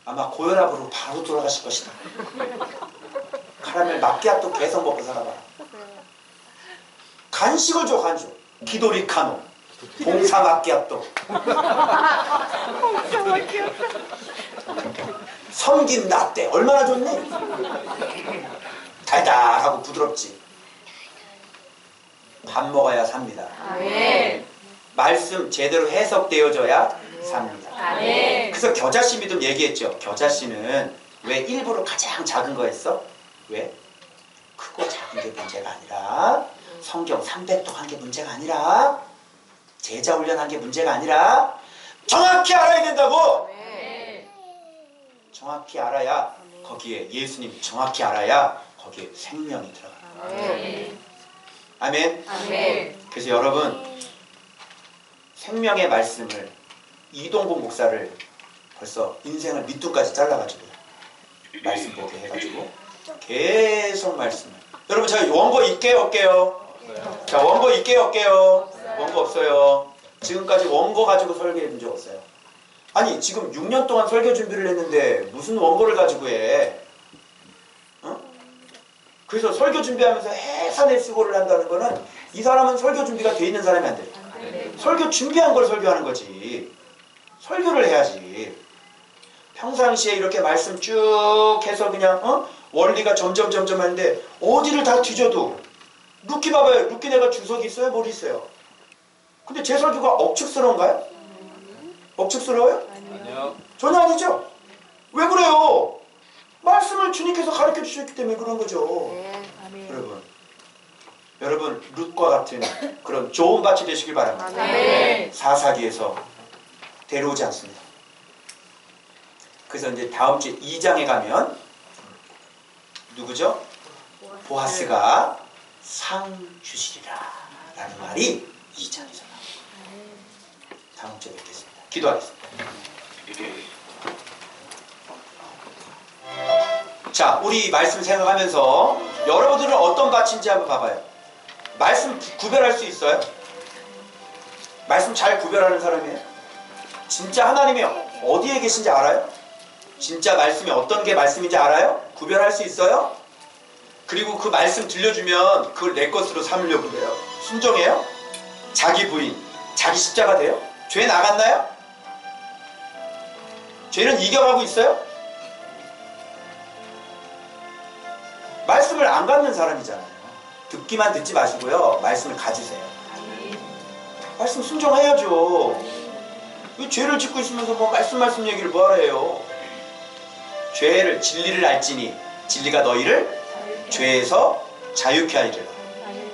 Speaker 1: 아마 고혈압으로 바로 돌아가실 것이다. 카라멜 마끼아또 계속 먹고 살아봐. 간식을 줘. 간식. 기도리카노, 봉사 마끼아또, 섬김 라떼 얼마나 좋니? 달달하고 부드럽지. 밥 먹어야 삽니다.
Speaker 2: 아멘.
Speaker 1: 말씀 제대로 해석되어져야 삽니다.
Speaker 2: 아멘.
Speaker 1: 그래서 겨자씨 믿음 얘기했죠. 겨자씨는 왜 일부러 가장 작은 거 했어? 왜? 크고 작은 게 문제가 아니라 성경 300독 한 게 문제가 아니라 제자 훈련한 게 문제가 아니라 정확히 알아야 된다고.
Speaker 2: 네.
Speaker 1: 정확히 알아야 거기에 예수님 정확히 알아야 거기에 생명이 들어가요.
Speaker 2: 아멘.
Speaker 1: 아멘.
Speaker 2: 아멘.
Speaker 1: 그래서 여러분 생명의 말씀을 이동국 목사를 벌써 인생을 밑둥까지 잘라가지고 말씀 보게 해가지고 계속 말씀을. 여러분 제가 원고 있게요 없게요? 자 원고 있게요 없게요? 원고 없어요. 지금까지 원고 가지고 설계해 본 적 없어요. 아니 지금 6년 동안 설교 준비를 했는데 무슨 원고를 가지고 해? 어? 그래서 설교 준비하면서 해산의 수고를 한다는 거는 이 사람은 설교 준비가 돼 있는 사람이 안 돼. 설교 준비한 걸 설교하는 거지. 설교를 해야지. 평상시에 이렇게 말씀 쭉 해서 그냥 원리가 점점 하는데 어디를 다 뒤져도 루키 봐봐요. 루키 내가 주석이 있어요? 머리 있어요? 근데 제 설교가 억측스러운가요? 억측스러워요?
Speaker 3: 아니요.
Speaker 1: 전혀 아니죠? 왜 그래요? 말씀을 주님께서 가르쳐 주셨기 때문에 그런 거죠. 여러분 룻과 같은 그런 좋은 밭이 되시길 바랍니다.
Speaker 2: 아멘.
Speaker 1: 사사기에서 데려오지 않습니다. 그래서 이제 다음 주 2장에 가면 누구죠? 보아스가 상 주시리라 라는 말이 2장에서 나옵니다. 다음 주에 뵙겠습니다. 기도하겠습니다. 자, 우리 말씀 생각하면서 여러분들은 어떤 밭인지 한번 봐봐요. 말씀 구별할 수 있어요? 말씀 잘 구별하는 사람이에요? 진짜 하나님이 어디에 계신지 알아요? 진짜 말씀이 어떤 게 말씀인지 알아요? 구별할 수 있어요? 그리고 그 말씀 들려주면 그걸 내 것으로 삼으려고 그래요. 순종해요? 자기 부인, 자기 십자가 돼요? 죄 나갔나요? 죄는 이겨가고 있어요? 말씀을 안 갖는 사람이잖아요. 듣기만 듣지 마시고요. 말씀을 가지세요. 말씀 순종해야죠. 왜 죄를 짓고 있으면서 뭐 말씀 얘기를 뭐하러 해요? 죄를 진리를 알지니 진리가 너희를 죄에서 자유케 하리라.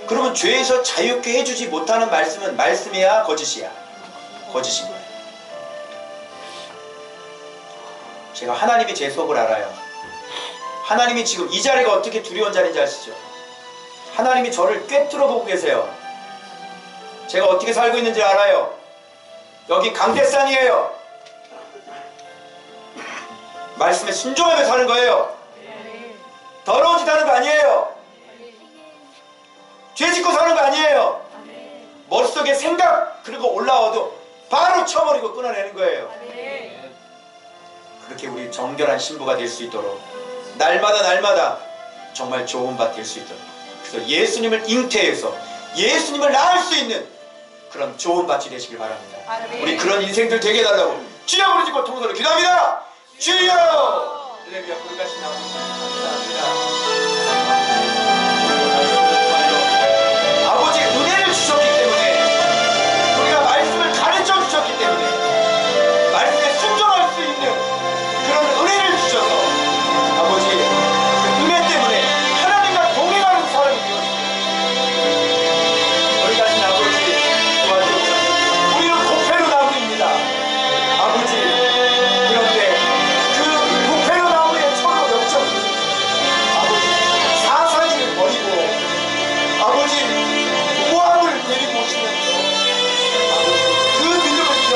Speaker 1: 그러면 죄에서 자유케 해주지 못하는 말씀은 말씀이야 거짓이야? 거짓인 거예요. 제가 하나님이 제 속을 알아요. 하나님이 지금 이 자리가 어떻게 두려운 자리인지 아시죠? 하나님이 저를 꿰뚫어 보고 계세요. 제가 어떻게 살고 있는지 알아요. 여기 강대산이에요. 말씀에 순종하며 사는 거예요. 더러운 짓 하는 거 아니에요. 죄 짓고 사는 거 아니에요. 머릿속에 생각 그리고 올라와도 바로 쳐버리고 끊어내는 거예요. 그렇게 우리 정결한 신부가 될 수 있도록 날마다 정말 좋은 밭 될 수 있도록, 그래서 예수님을 잉태해서 예수님을 낳을 수 있는 그런 좋은 밭이 되시길 바랍니다. 우리 그런 인생들 되게 해달라고 주여 부르짖고 통성으로 기도합니다. 주여! 할렐루야. 거룩하신 아버지 감사합니다. 아버지 은혜를 주셨기 때문에, 우리가 말씀을 가르쳐 주셨기 때문에 말씀에 순종할 수 있는 그런 은혜를 주셔서 아버지 그 은혜 때문에 하나님과 동행하는 사람이 되었습니다. 거룩하신 아버지 도와주옵소서. 우리는 고패로 나무입니다. 아버지, 그런데 그 고패로 나무에 서로 엮여서 아버지 사사기를 버리고 아버지 모함을 데리고 오시면서 아버지 그 믿음을 이어가셨던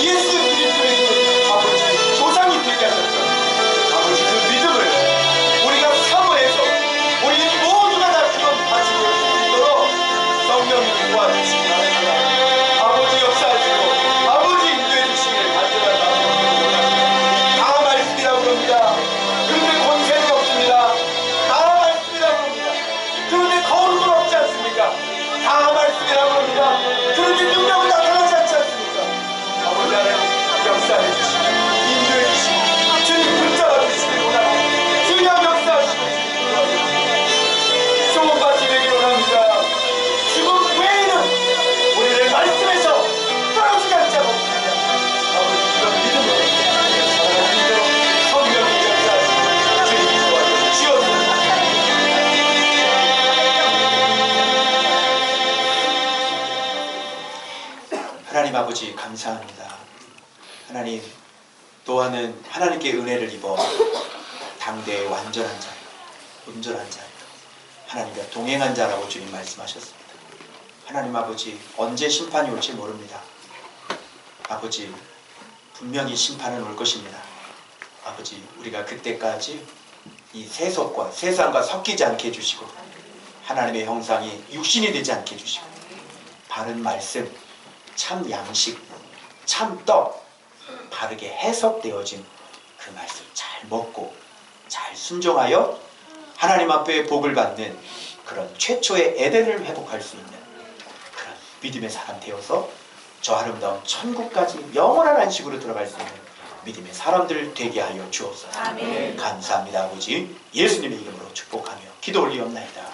Speaker 1: 예수 그리스도의 아버지 조상이 되게 하셨던 아버지 그 믿음을 우리가 사모해서 우리 모두가 다 그런 밭이 될 수 있도록 성령님이 도와주시기 바랍니다. 아버지 역사하시고 아버지 인도해 주시기를 간절한 마음으로 기도합니다. 다 말씀이라고 합니다. 그런데 권세는 없습니다. 다 말씀이라고 합니다. 그런데 거룩은 없지 않습니까? 다 말씀이라고 합니다. 그런데 능력은 나타나지 않지 않습니까? 아버지 하나님 역사해 주시고 인도해 주시고 주님 붙잡아 주시길 원합니다. 주님 역사하시고 주님 도와주시고 좋은 밭이 되기를 원합니다. 죽음 외에는 우리를 말씀에서 떨어지지 않자 못합니다. 아버지 그런 믿음으로 살아가는 믿음으로 성령이 역사하시고 주님 도와주시옵소서. 하나님 아버지 감사합니다. 하나님 또한은 하나님께 은혜를 입어 당대의 완전한 자, 온전한 자, 하나님과 동행한 자라고 주님 말씀하셨습니다. 하나님 아버지 언제 심판이 올지 모릅니다. 아버지 분명히 심판은 올 것입니다. 아버지 우리가 그때까지 이 세속과 세상과 섞이지 않게 해주시고 하나님의 형상이 육신이 되지 않게 해주시고 바른 말씀, 참 양식, 참 떡, 바르게 해석되어진 그 말씀 잘 먹고 잘 순종하여 하나님 앞에 복을 받는 그런 최초의 에덴을 회복할 수 있는 그런 믿음의 사람 되어서 저 아름다운 천국까지 영원한 안식으로 들어갈 수 있는 믿음의 사람들 되게 하여 주옵소서.
Speaker 2: 아멘.
Speaker 1: 감사합니다. 아버지 예수님의 이름으로 축복하며 기도 올리옵나이다.